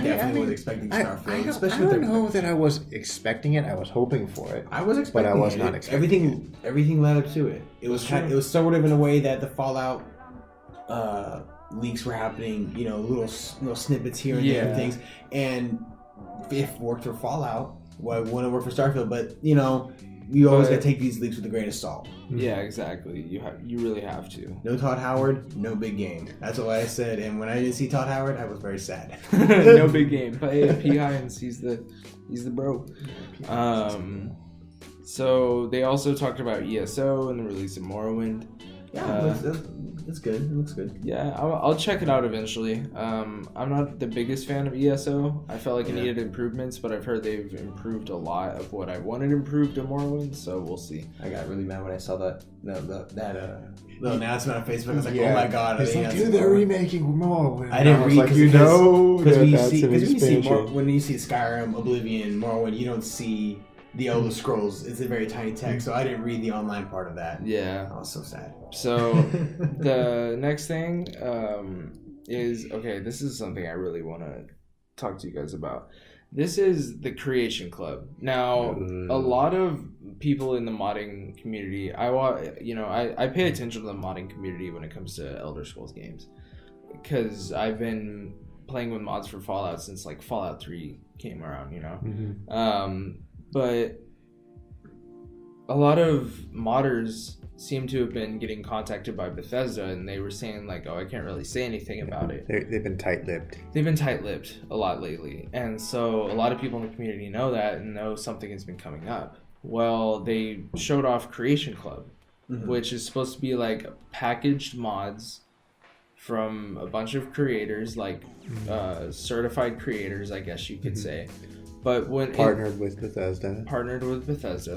S3: definitely was expecting Starfield.
S2: I don't know that I was expecting it. I was hoping for it.
S3: I was expecting,
S2: but I was not expecting
S3: everything led up to it. It was sort of in a way that the Fallout leaks were happening. Little snippets here and there, things, and if worked for Fallout, why wouldn't it work for Starfield? But you always gotta take these leaks with a grain of salt.
S1: Yeah, exactly. You really have to.
S3: No Todd Howard, no big game. That's what I said. And when I didn't see Todd Howard, I was very sad.
S1: No big game. But P. Hines, he's the bro. So they also talked about ESO and the release of Morrowind.
S3: Yeah, it's good. It looks good.
S1: Yeah, I'll check it out eventually. I'm not the biggest fan of ESO. I felt like it needed improvements, but I've heard they've improved a lot of what I wanted improved in Morrowind, so we'll see.
S3: I got really mad when I saw that little announcement on Facebook. I was like, oh my god.
S2: They're remaking Morrowind.
S3: I didn't read
S2: because
S3: when you see Skyrim, Oblivion, Morrowind, you don't see the Elder Scrolls. It's a very tiny text, so I didn't read the online part of that.
S1: Yeah.
S3: I was so sad.
S1: So the next thing is, this is something I really want to talk to you guys about. This is the Creation Club. Now, a lot of people in the modding community, I pay attention to the modding community when it comes to Elder Scrolls games, because I've been playing with mods for Fallout since like Fallout 3 came around, but a lot of modders seem to have been getting contacted by Bethesda, and they were saying like, I can't really say anything about it.
S2: They've been tight-lipped.
S1: They've been tight-lipped a lot lately. And so a lot of people in the community know that and know something has been coming up. Well, they showed off Creation Club, which is supposed to be like packaged mods from a bunch of creators, like certified creators, I guess you could say. But when
S2: partnered with Bethesda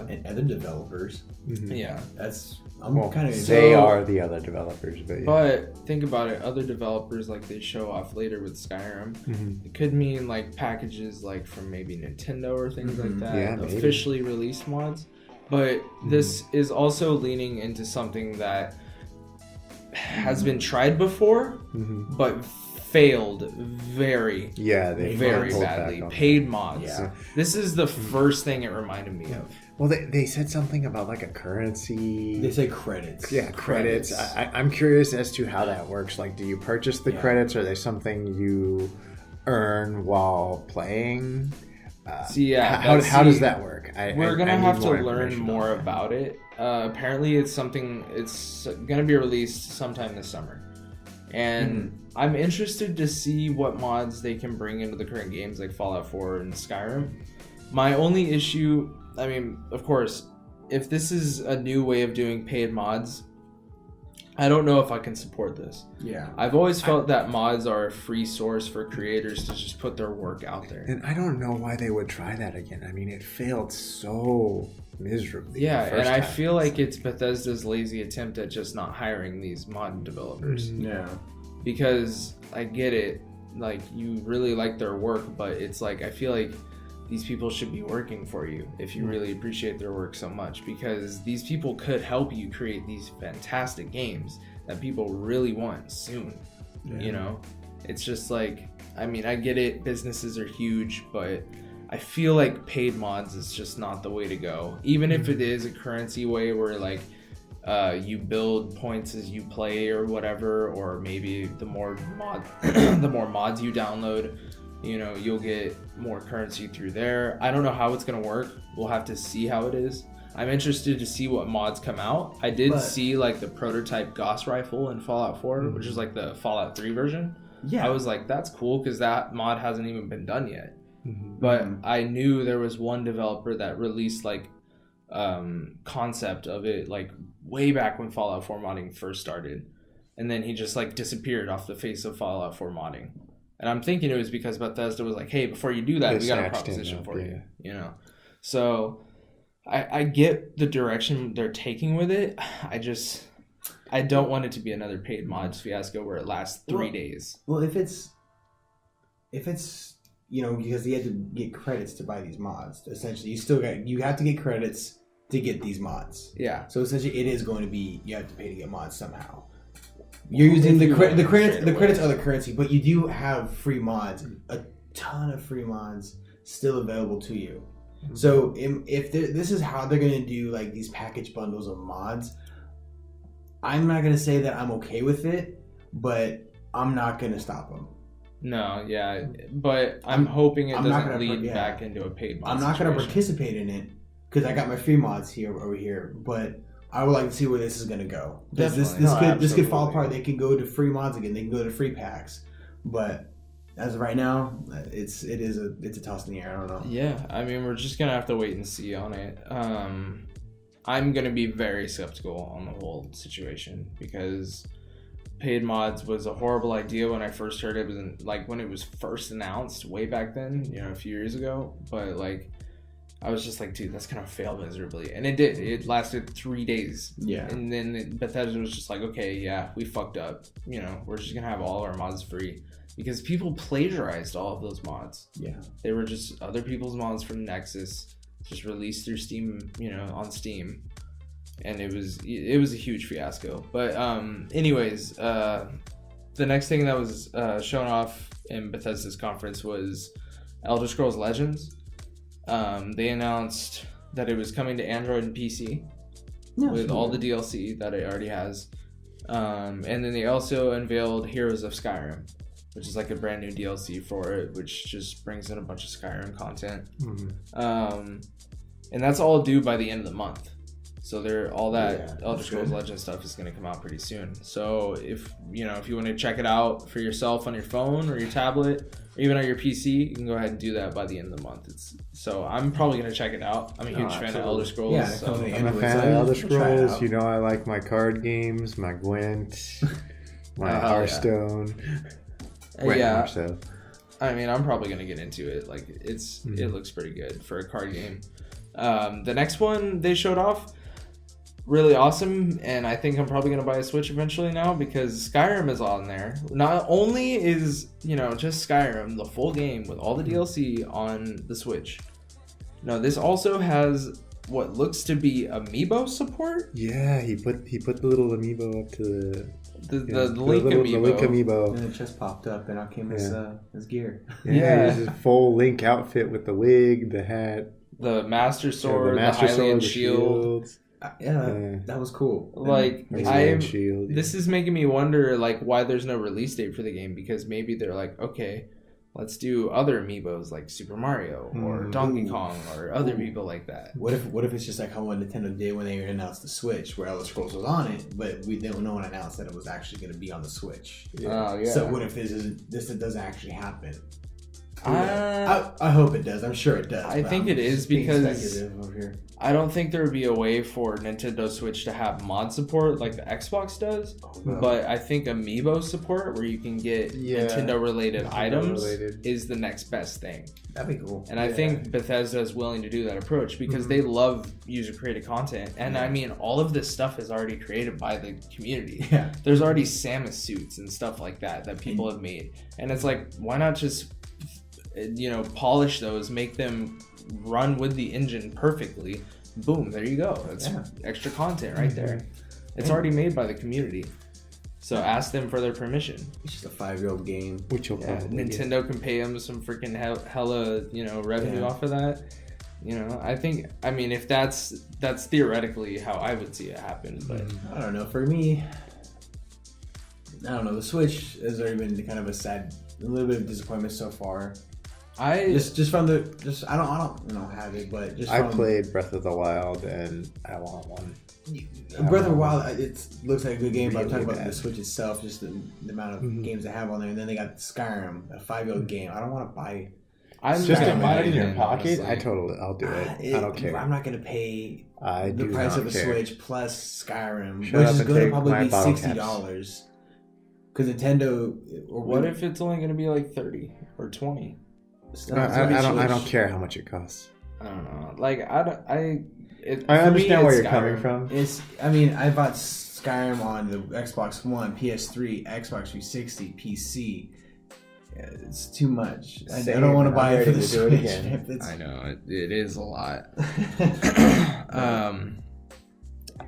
S3: and other developers.
S1: Yeah,
S2: they are the other developers,
S1: but think about it. Other developers, like they show off later with Skyrim, it could mean like packages like from maybe Nintendo or things like that, officially released mods. But this is also leaning into something that has been tried before, but failed very badly. Paid mods. Yeah. This is the first thing it reminded me of.
S2: Well, they said something about like a currency.
S3: They say credits.
S2: Yeah, credits. I'm curious as to how that works. Like, do you purchase the credits, or are they something you earn while playing? How does that work?
S1: We're gonna have to learn more about it. Apparently, it's gonna be released sometime this summer, and I'm interested to see what mods they can bring into the current games like Fallout 4 and Skyrim. My only issue, of course, if this is a new way of doing paid mods, I don't know if I can support this.
S3: Yeah.
S1: I've always felt that mods are a free source for creators to just put their work out there.
S2: And I don't know why they would try that again. It failed so miserably.
S1: Yeah, and I feel like it's Bethesda's lazy attempt at just not hiring these mod developers.
S3: Yeah.
S1: Because I get it, like, you really like their work, but it's like, I feel like these people should be working for you if you really appreciate their work so much, because these people could help you create these fantastic games that people really want soon. It's just like, I get it, businesses are huge, but I feel like paid mods is just not the way to go. Even if it is a currency way where like you build points as you play or whatever, or maybe the more mods you download, you'll get more currency through there. I don't know how it's gonna work. We'll have to see how it is. I'm interested to see what mods come out. I did see like the prototype Gauss rifle in Fallout 4, which is like the Fallout 3 version. Yeah, I was like, that's cool because that mod hasn't even been done yet. But I knew there was one developer that released like concept of it like way back when Fallout 4 modding first started, and then he just like disappeared off the face of Fallout 4 modding. And I'm thinking it was because Bethesda was like, hey, before you do that, we got a proposition for you. So I get the direction they're taking with it. I don't want it to be another paid mods fiasco where it lasts 3 days.
S3: Well, if it's because you had to get credits to buy these mods. Essentially, you have to get credits to get these mods. Yeah. So essentially, it is going to be you have to pay to get mods somehow. You're using the credits. The credits are the currency, but you do have free mods. A ton of free mods still available to you. So if this is how they're going to do like these package bundles of mods, I'm not going to say that I'm okay with it, but I'm not going to stop them.
S1: No, yeah, but I'm hoping it doesn't lead back into a paid mod.
S3: I'm not going to participate in it because I got my free mods over here, but I would like to see where this is going to go. This could fall apart. They can go to free mods again. They can go to free packs, but as of right now, it's a toss in the air. I don't know.
S1: Yeah, I mean, we're just gonna have to wait and see on it. I'm gonna be very skeptical on the whole situation because paid mods was a horrible idea when I first heard it. It was like when it was first announced way back then, a few years ago. But like, I was just like, dude, that's gonna fail miserably, and it did. It lasted 3 days. Yeah, and then Bethesda was just like, okay, yeah, we fucked up. We're just gonna have all our mods free. Because people plagiarized all of those mods. Yeah. They were just other people's mods from Nexus, just released through Steam, on Steam. And it was a huge fiasco. But anyways, the next thing that was shown off in Bethesda's conference was Elder Scrolls Legends. They announced that it was coming to Android and PC with all the DLC that it already has. And then they also unveiled Heroes of Skyrim, which is like a brand new DLC for it, which just brings in a bunch of Skyrim content. And that's all due by the end of the month. So all that Elder Scrolls Legends stuff is going to come out pretty soon. So if you want to check it out for yourself on your phone or your tablet, or even on your PC, you can go ahead and do that by the end of the month. So I'm probably going to check it out. I'm a huge fan of Elder Scrolls. Yeah, so.
S2: I'm a fan of Elder Scrolls. I like my card games, my Gwent, my Hearthstone.
S1: Yeah, so. I mean, I'm probably gonna get into it. Like, it looks pretty good for a card game. The next one they showed off, really awesome, and I think I'm probably gonna buy a Switch eventually now because Skyrim is on there. Not only is just Skyrim the full game with all the DLC on the Switch. No, this also has what looks to be amiibo support.
S2: Yeah, he put the little amiibo up to
S1: the Link amiibo.
S3: And it just popped up, and out came his gear.
S2: Yeah, his full Link outfit with the wig, the hat,
S1: the Master Sword, the Hylian shield.
S3: That was cool.
S1: Like, this is making me wonder, like, why there's no release date for the game, because maybe they're like, okay, let's do other amiibos like Super Mario or Donkey Kong or other amiibo like that.
S3: What if it's just like how Nintendo did when they announced the Switch, where Elder Scrolls was on it, but no one announced that it was actually going to be on the Switch. So what if this doesn't actually happen? I hope it does. I'm sure it does.
S1: I think it is because I don't think there would be a way for Nintendo Switch to have mod support like the Xbox does. But I think amiibo support, where you can get Nintendo related items, is the next best thing.
S3: That'd be cool.
S1: And I think Bethesda is willing to do that approach because they love user created content. And I mean, all of this stuff is already created by the community. Yeah. There's already Samus suits and stuff like that people have made. And it's like, why not just polish those, make them run with the engine perfectly. Boom, there you go. That's extra content right there. It's already made by the community. So ask them for their permission.
S3: It's just a 5-year-old game.
S2: Which will
S1: Nintendo can pay them some freaking hella, revenue off of that. You know, I mean, if that's theoretically how I would see it happen, but
S3: I don't know. For me, I don't know. The Switch has already been kind of a little bit of disappointment so far. I don't have it, but just
S2: I played Breath of the Wild and I want one.
S3: Breath of the Wild, it looks like a good game, but I'm talking about
S2: bad.
S3: the Switch itself, just the amount of games they have on there, and then they got Skyrim, a 5-year game. I don't want to buy.
S1: I'm
S2: just
S1: gonna
S2: to
S1: buy
S2: put it in your
S1: it,
S2: pocket.
S1: honestly.
S2: I'll do it. I don't care.
S3: I'm not going to pay
S2: I
S3: the
S2: do
S3: price
S2: not
S3: of a
S2: care.
S3: Switch plus Skyrim,
S2: Shut
S3: which
S2: up
S3: is
S2: and
S3: going to
S2: take
S3: probably
S2: my
S3: be
S2: bottle
S3: $60. Because Nintendo, or
S1: What if it's only gonna be like 30 or 20?
S2: I don't care how much it costs.
S1: I don't know. Like I
S2: understand where you're coming from.
S3: I bought Skyrim on the Xbox One, PS3, Xbox 360, PC. Yeah, it's too much. I don't want to buy it for the Switch. Again.
S1: I know it is a lot.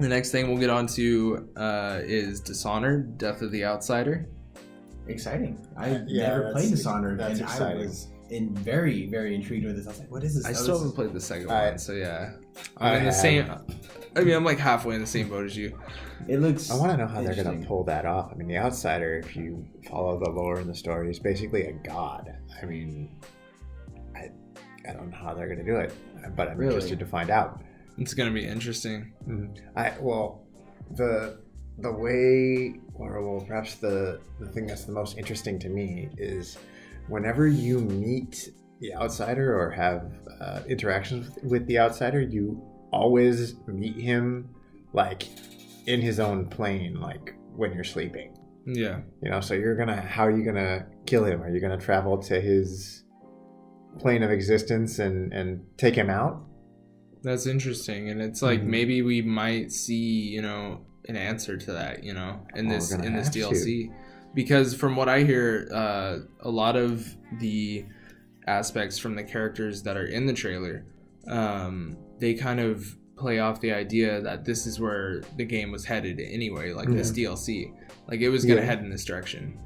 S1: The next thing we'll get on to is Dishonored: Death of the Outsider.
S3: Exciting! I never played Dishonored,
S2: that's
S3: and
S2: exciting.
S3: I was very, very intrigued with this. I was like, "What is this?"
S1: I still haven't played the second one, so yeah, I'm in the same. I mean, I'm like halfway in the same boat as you.
S3: It looks.
S2: I want to know how they're going to pull that off. I mean, the Outsider, if you follow the lore and the story, is basically a god. I mean, I don't know how they're going to do it, but I'm interested to find out.
S1: It's going to be interesting.
S2: The way, or perhaps the thing that's the most interesting to me is whenever you meet the Outsider or have interactions with the Outsider, you always meet him like in his own plane, like when you're sleeping.
S1: Yeah.
S2: You know, so how are you gonna kill him? Are you gonna travel to his plane of existence and take him out?
S1: That's interesting, and it's like maybe we might see, you know, an answer to that, you know, in this DLC, because from what I hear, a lot of the aspects from the characters that are in the trailer, they kind of play off the idea that this is where the game was headed anyway, like this DLC, like it was gonna head in this direction.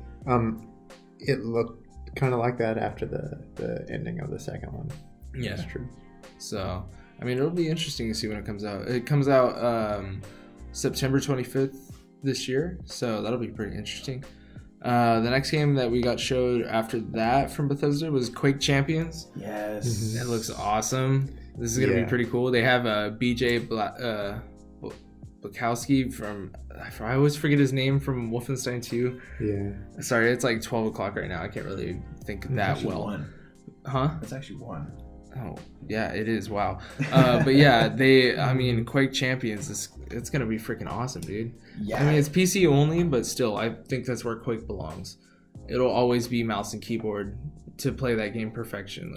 S2: It looked kind of like that after the ending of the second one.
S1: Yeah,
S2: that's true.
S1: So I mean, it'll be interesting to see when it comes out. It comes out September 25th this year, so that'll be pretty interesting. The next game that we got showed after that from Bethesda was Quake Champions.
S3: Yes.
S1: It looks awesome. This is going to be pretty cool. They have BJ Blakowski from... I always forget his name, from Wolfenstein 2.
S2: Yeah.
S1: Sorry, it's like 12 o'clock right now. I can't really think that well.
S3: One.
S1: Huh?
S3: It's actually one.
S1: Oh, yeah, it is. Wow. But yeah, Quake Champions, it's going to be freaking awesome, dude. Yeah. I mean, it's PC only, but still, I think that's where Quake belongs. It'll always be mouse and keyboard to play that game perfection,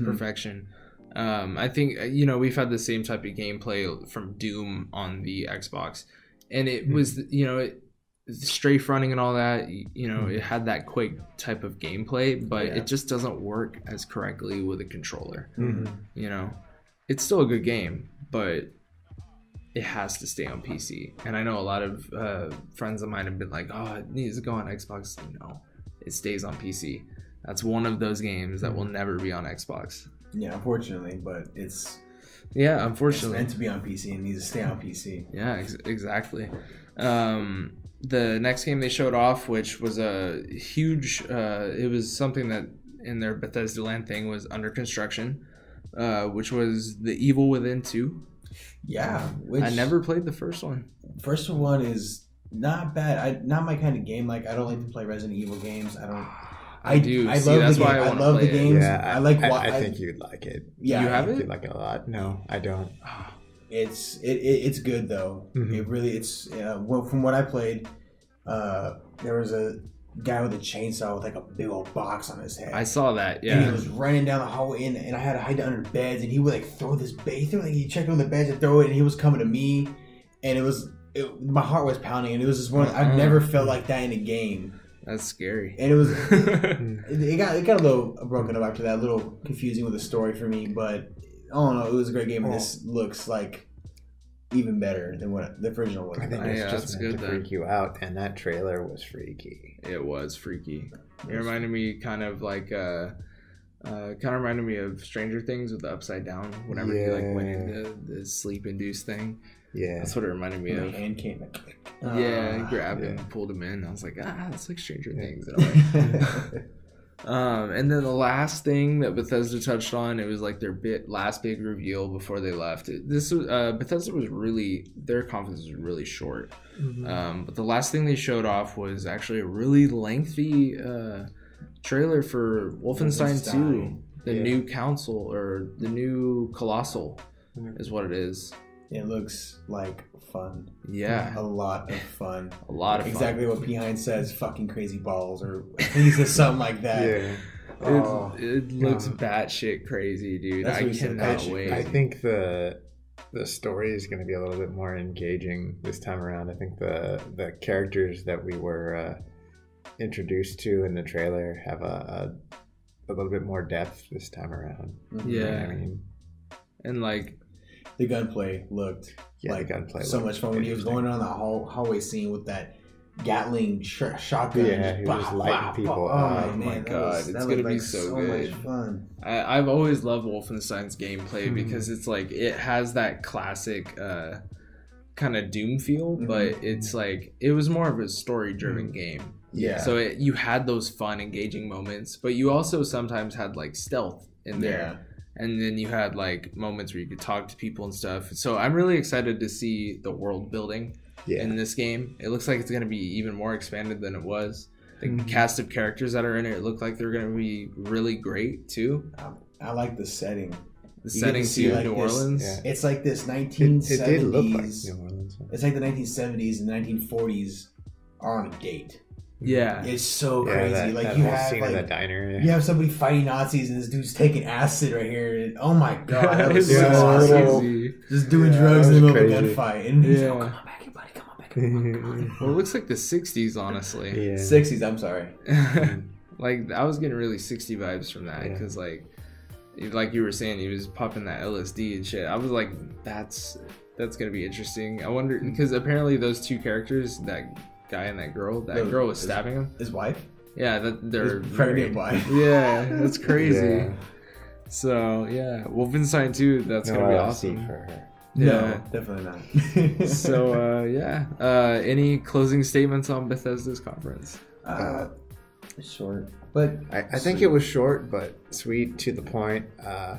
S1: perfection. I think, we've had the same type of gameplay from Doom on the Xbox. And it was, strafe running and all that, it had that Quake type of gameplay, but it just doesn't work as correctly with a controller. It's still a good game, but it has to stay on PC. And I know a lot of friends of mine have been like, oh, it needs to go on Xbox. No, it stays on PC. That's one of those games that will never be on Xbox.
S3: Yeah, unfortunately, but it's
S1: unfortunately
S3: meant to be on PC and needs to stay on PC.
S1: Yeah, exactly. The next game they showed off, which was a huge, it was something that in their Bethesda land thing was under construction, which was The Evil Within 2.
S3: Yeah.
S1: I never played the first one.
S3: First one is not bad. Not my kind of game. Like, I don't like to play Resident Evil games. I do. I love the game. I love the games.
S2: Yeah, I think you'd like it.
S1: Yeah, you have it?
S2: You'd like it a lot. No, I don't.
S3: It's good though. It really from what I played, there was a guy with a chainsaw with like a big old box on his head.
S1: I saw that. Yeah,
S3: and he was running down the hallway, and I had to hide under beds, and he would like throw this bait. He checked on the beds and throw it, and he was coming to me, and my heart was pounding, and it was just one. I've never felt like that in a game.
S1: That's scary.
S3: And it was it got a little broken up after that, a little confusing with the story for me, but oh no, it was a great game, and this looks like even better than what the original was.
S2: I think it's just meant to freak you out, and that trailer was freaky.
S1: It was freaky. It reminded me kind of like Kind of reminded me of Stranger Things with the upside down. Whenever he like went into the sleep induced thing. Yeah, that's what it reminded me of.
S3: Hand came.
S1: Grabbed him, pulled him in. I was like, that's like Stranger Things. In a way. And then the last thing that Bethesda touched on, it was like their last big reveal before they left. Bethesda was their conference was really short. But the last thing they showed off was actually a really lengthy trailer for Wolfenstein 2, the new console, or the new Colossal is what it is.
S3: It looks like fun.
S1: Yeah.
S3: A lot of fun.
S1: Exactly
S3: what Behind says, fucking crazy balls, or I think he says something like that.
S1: Yeah. It looks batshit crazy, dude. I cannot wait.
S2: I think the story is going to be a little bit more engaging this time around. I think the characters that we were introduced to in the trailer have a little bit more depth this time around.
S1: Yeah.
S2: I mean,
S1: and like
S3: the gunplay looked so much fun when he was going on the hallway scene with that Gatling shotgun.
S2: Yeah, he was lighting people.
S1: Oh my god, it's gonna be so good.
S3: Much fun.
S1: I've always loved Wolfenstein's gameplay because it's like it has that classic kind of Doom feel, but it's like it was more of a story-driven game.
S3: Yeah.
S1: So you had those fun, engaging moments, but you also sometimes had like stealth in there. Yeah. And then you had like moments where you could talk to people and stuff. So I'm really excited to see the world building in this game. It looks like it's going to be even more expanded than it was. The cast of characters that are in it look like they're going to be really great too.
S3: I like the setting.
S1: The setting too, like New Orleans.
S3: Yeah. It's like this 1970s.
S2: It did look like New Orleans.
S3: It's like the 1970s and 1940s are on a date.
S1: Yeah,
S3: it's so crazy.
S2: That
S3: you
S2: whole
S3: have
S2: scene in that diner. Yeah.
S3: You have somebody fighting Nazis, and this dude's taking acid right here. And, oh my god, that was so awesome! Just doing drugs in the middle of a gunfight, and he's like, "Oh, come on back here, buddy. Come on back here."
S1: Well, it looks like the '60s, honestly.
S2: Yeah.
S3: 60s. I'm sorry.
S1: Like I was getting really '60 vibes from that because, like you were saying, he was popping that LSD and shit. I was like, that's gonna be interesting. I wonder because apparently those two characters, that guy and that girl was stabbing him.
S3: His wife?
S1: Yeah, they're
S3: his pregnant wife.
S1: Yeah, that's crazy. Yeah. So yeah, Wolfenstein 2, that's gonna be awesome
S2: for her.
S3: No, definitely not.
S1: So any closing statements on Bethesda's conference?
S3: Short, but
S2: I think it was short but sweet, to the point. I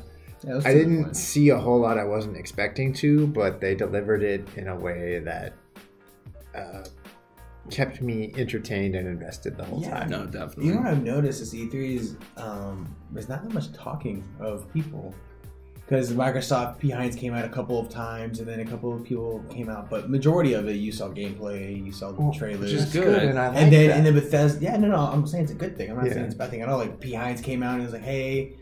S2: didn't see a whole lot I wasn't expecting to, but they delivered it in a way that kept me entertained and invested the whole time.
S1: No, definitely.
S3: You know what I've noticed is E3 is there's not that much talking of people, because Microsoft Behinds came out a couple of times and then a couple of people came out, but majority of it you saw gameplay, you saw the trailers,
S1: which is good.
S2: And I like
S3: and then
S2: that.
S3: in the Bethesda, I'm saying it's a good thing. I'm not saying it's a bad thing. I know like Behinds came out and it was like, hey,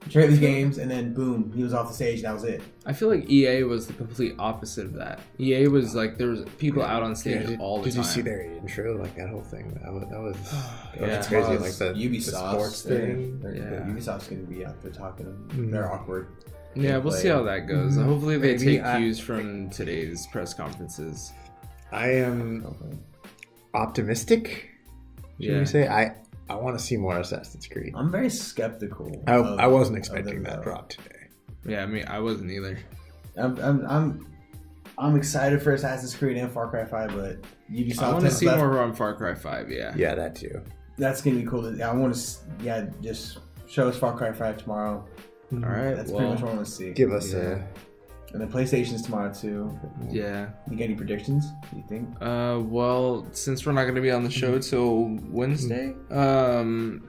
S3: try these games, and then boom, he was off the stage. That was it.
S1: I feel like EA was the complete opposite of that. EA was like, there was people out on stage all the time.
S2: Did you see their intro? Like that whole thing. That was crazy.
S3: Well,
S2: like the
S3: Ubisoft
S2: sports thing.
S3: Ubisoft's going to be out there talking. They're awkward.
S1: Yeah, we'll see how that goes. Hopefully they take cues from today's press conferences.
S2: I am optimistic. Should we say? I want to see more Assassin's Creed.
S3: I'm very skeptical.
S2: I wasn't expecting that drop today.
S1: Yeah, I mean, I wasn't either.
S3: I'm excited for Assassin's Creed and Far Cry 5, but Ubisoft.
S1: I want to see more on Far Cry 5. Yeah.
S2: Yeah, that too.
S3: That's gonna be cool. I want to. Just show us Far Cry 5 tomorrow.
S1: All right.
S3: That's pretty much what I want to see.
S2: Give us
S3: And then PlayStation's tomorrow too.
S1: Yeah.
S3: You got any predictions? Do you think?
S1: Well, since we're not going to be on the show till Wednesday, the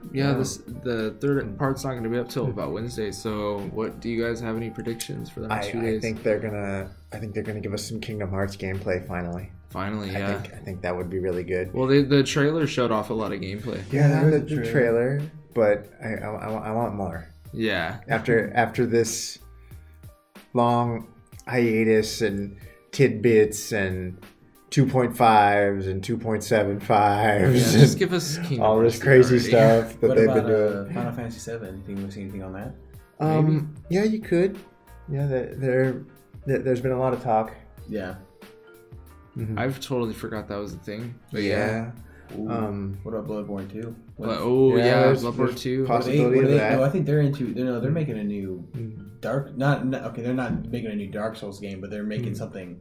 S1: third part's not going to be up till about Wednesday. So, what do you guys have any predictions for the next 2 days?
S2: I think they're gonna give us some Kingdom Hearts gameplay finally.
S1: Finally, yeah.
S2: I think that would be really good.
S1: Well, the trailer showed off a lot of gameplay.
S2: Yeah, the trailer, but I want more.
S1: Yeah.
S2: After this long hiatus and tidbits and 2.5s and 2.75s,
S1: just give us
S2: all this crazy stuff that they've been doing.
S3: Final Fantasy VII. Think we've seen anything on that?
S2: Yeah, you could. Yeah, there's been a lot of talk.
S3: Yeah.
S1: I've totally forgot that was a thing. But
S3: What about Bloodborne 2?
S1: Bloodborne 2.
S2: Possibility of that.
S3: No, I think they're making a new they're not making a new Dark Souls game, but they're making something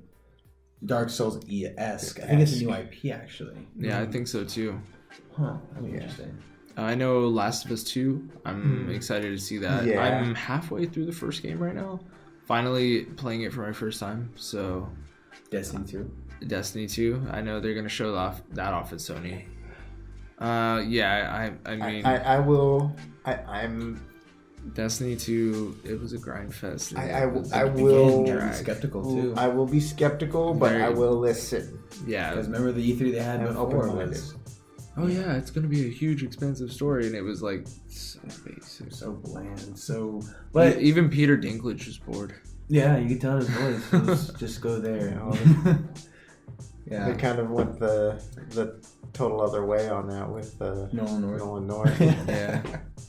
S3: Dark Souls-esque. I think it's a new IP, actually.
S1: Yeah, I think so too.
S3: Huh, that'd be interesting.
S1: I know Last of Us 2. I'm excited to see that.
S2: Yeah.
S1: I'm halfway through the first game right now. Finally playing it for my first time. So
S3: Destiny 2.
S1: Destiny 2. I know they're going to show that off at Sony. I mean...
S2: I'm...
S1: Destiny 2, it was a grind fest.
S2: I will
S3: be skeptical too.
S2: I will be skeptical, but I will listen.
S1: Yeah.
S3: Because remember the E3 they had before was...
S1: Oh yeah, it's going to be a huge, expensive story, and it was like so basic.
S3: So bland. So... But
S1: even Peter Dinklage was bored.
S3: Yeah, you could tell his voice. It was, just go there.
S2: Yeah. They kind of went the total other way on that with Nolan North.
S1: Yeah.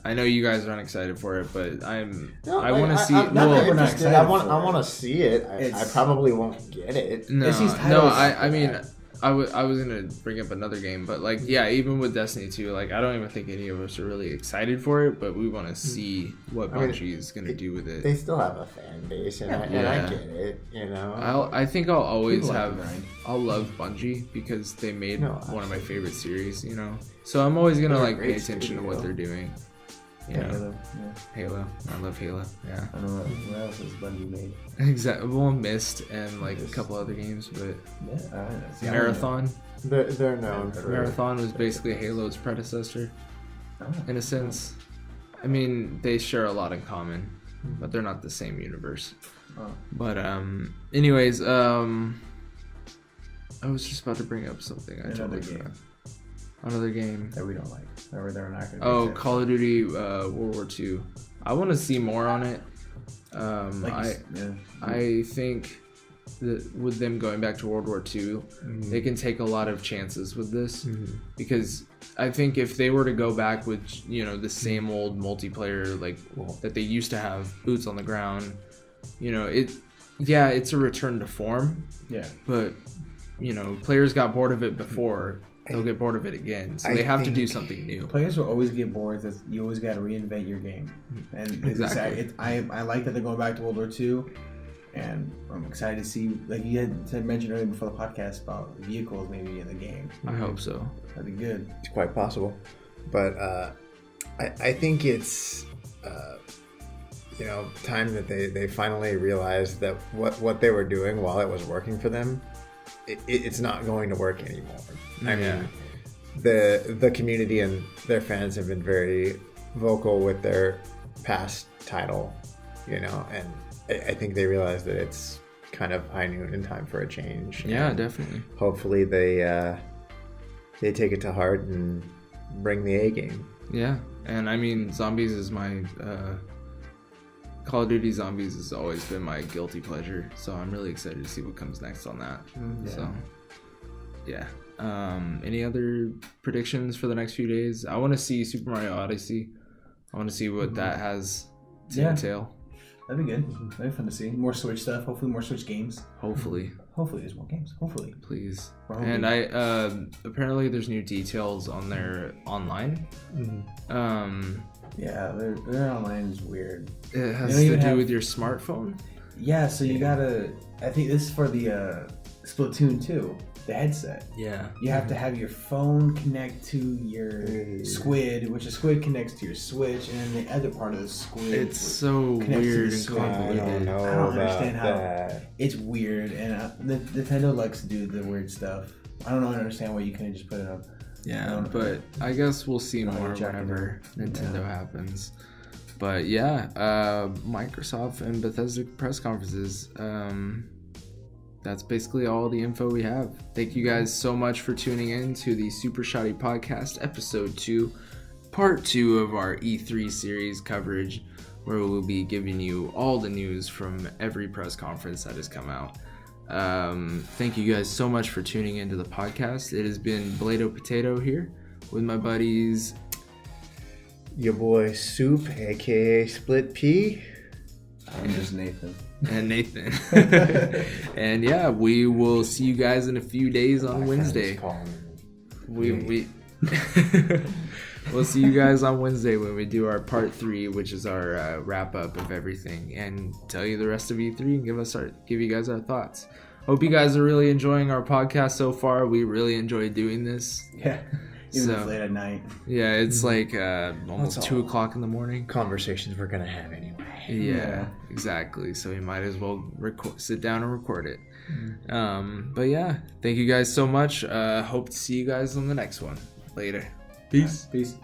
S1: I know you guys aren't excited for it, but I want to see.
S2: I want to see it. I probably won't get it. I was gonna bring up another game, but even with Destiny 2, I don't even think any of us are really excited for it, but we want to see what Bungie is gonna do with it. They still have a fan base, and I get it. You know,
S1: I think I'll always I'll love Bungie because they made one of my favorite series. You know, so I'm always gonna pay attention to what they're doing. Halo. I love Halo. Yeah.
S3: I don't know what else has Bungie made.
S1: Exactly. Well, Myst and a couple other games, but Marathon.
S2: They're known for
S1: Marathon was basically Halo's predecessor, in a sense. I mean, they share a lot in common, but they're not the same universe. But anyways, I was just about to bring up something. Another game
S3: that we don't like. Or they're not gonna
S1: Call of Duty World War II. I want to see more on it. I think that with them going back to World War II, they can take a lot of chances with this because I think if they were to go back with the same old multiplayer that they used to have, boots on the ground, it's a return to form.
S3: Yeah.
S1: But players got bored of it before. They'll get bored of it again, so they have to do something new.
S3: Players will always get bored. You always got to reinvent your game, and exactly. I like that they're going back to World War II, and I'm excited to see, like you had mentioned earlier before the podcast, about vehicles maybe in the game.
S1: I hope so.
S3: That'd be good.
S2: It's quite possible, but I think it's time that they finally realized that what they were doing while it was working for them, it's not going to work anymore. I mean, the community and their fans have been very vocal with their past title, and I think they realize that it's kind of high noon and time for a change.
S1: Yeah,
S2: and
S1: definitely.
S2: Hopefully they take it to heart and bring the A game.
S1: Yeah, and I mean, Zombies is my Call of Duty Zombies has always been my guilty pleasure, so I'm really excited to see what comes next on that. So, yeah. Any other predictions for the next few days? I want to see Super Mario Odyssey. I want to see what that has to entail.
S3: That'd be good. That'd be fun to see. More Switch stuff. Hopefully more Switch games.
S1: Hopefully
S3: there's more games. Hopefully.
S1: Please. And I apparently there's new details on their online.
S3: Yeah, their online is weird.
S1: It has to do with your smartphone?
S3: Yeah, so you gotta... I think this is for the Splatoon 2, the headset.
S1: Yeah.
S3: You have to have your phone connect to your Squid, which the Squid connects to your Switch, and then the other part of the Squid...
S1: It's so weird and complicated.
S3: I don't understand how... It's weird, and Nintendo likes to do the weird stuff. I don't understand why you couldn't just put it up.
S1: Yeah, but I guess we'll see more whenever Nintendo happens. But yeah, Microsoft and Bethesda press conferences. That's basically all the info we have. Thank you guys so much for tuning in to the Super Shotty Podcast, Episode 2, Part 2 of our E3 series coverage, where we'll be giving you all the news from every press conference that has come out. Thank you guys so much for tuning into the podcast. It has been Blado Potato here with my buddies,
S2: your boy Soup, aka Split P.
S3: I'm just Nathan.
S1: And Nathan. And yeah, we will see you guys in a few days on Wednesday. we we'll see you guys on Wednesday when we do our part 3, which is our wrap up of everything, and tell you the rest of E3 and give you guys our thoughts. Hope you guys are really enjoying our podcast so far. We really enjoy doing this.
S3: Yeah. Even if it's late at night.
S1: Yeah, it's like almost 2 o'clock in the morning.
S2: Conversations we're gonna have anyway.
S1: Yeah, exactly. So we might as well sit down and record it. But yeah, thank you guys so much. Hope to see you guys on the next one. Later. Peace.
S3: Peace.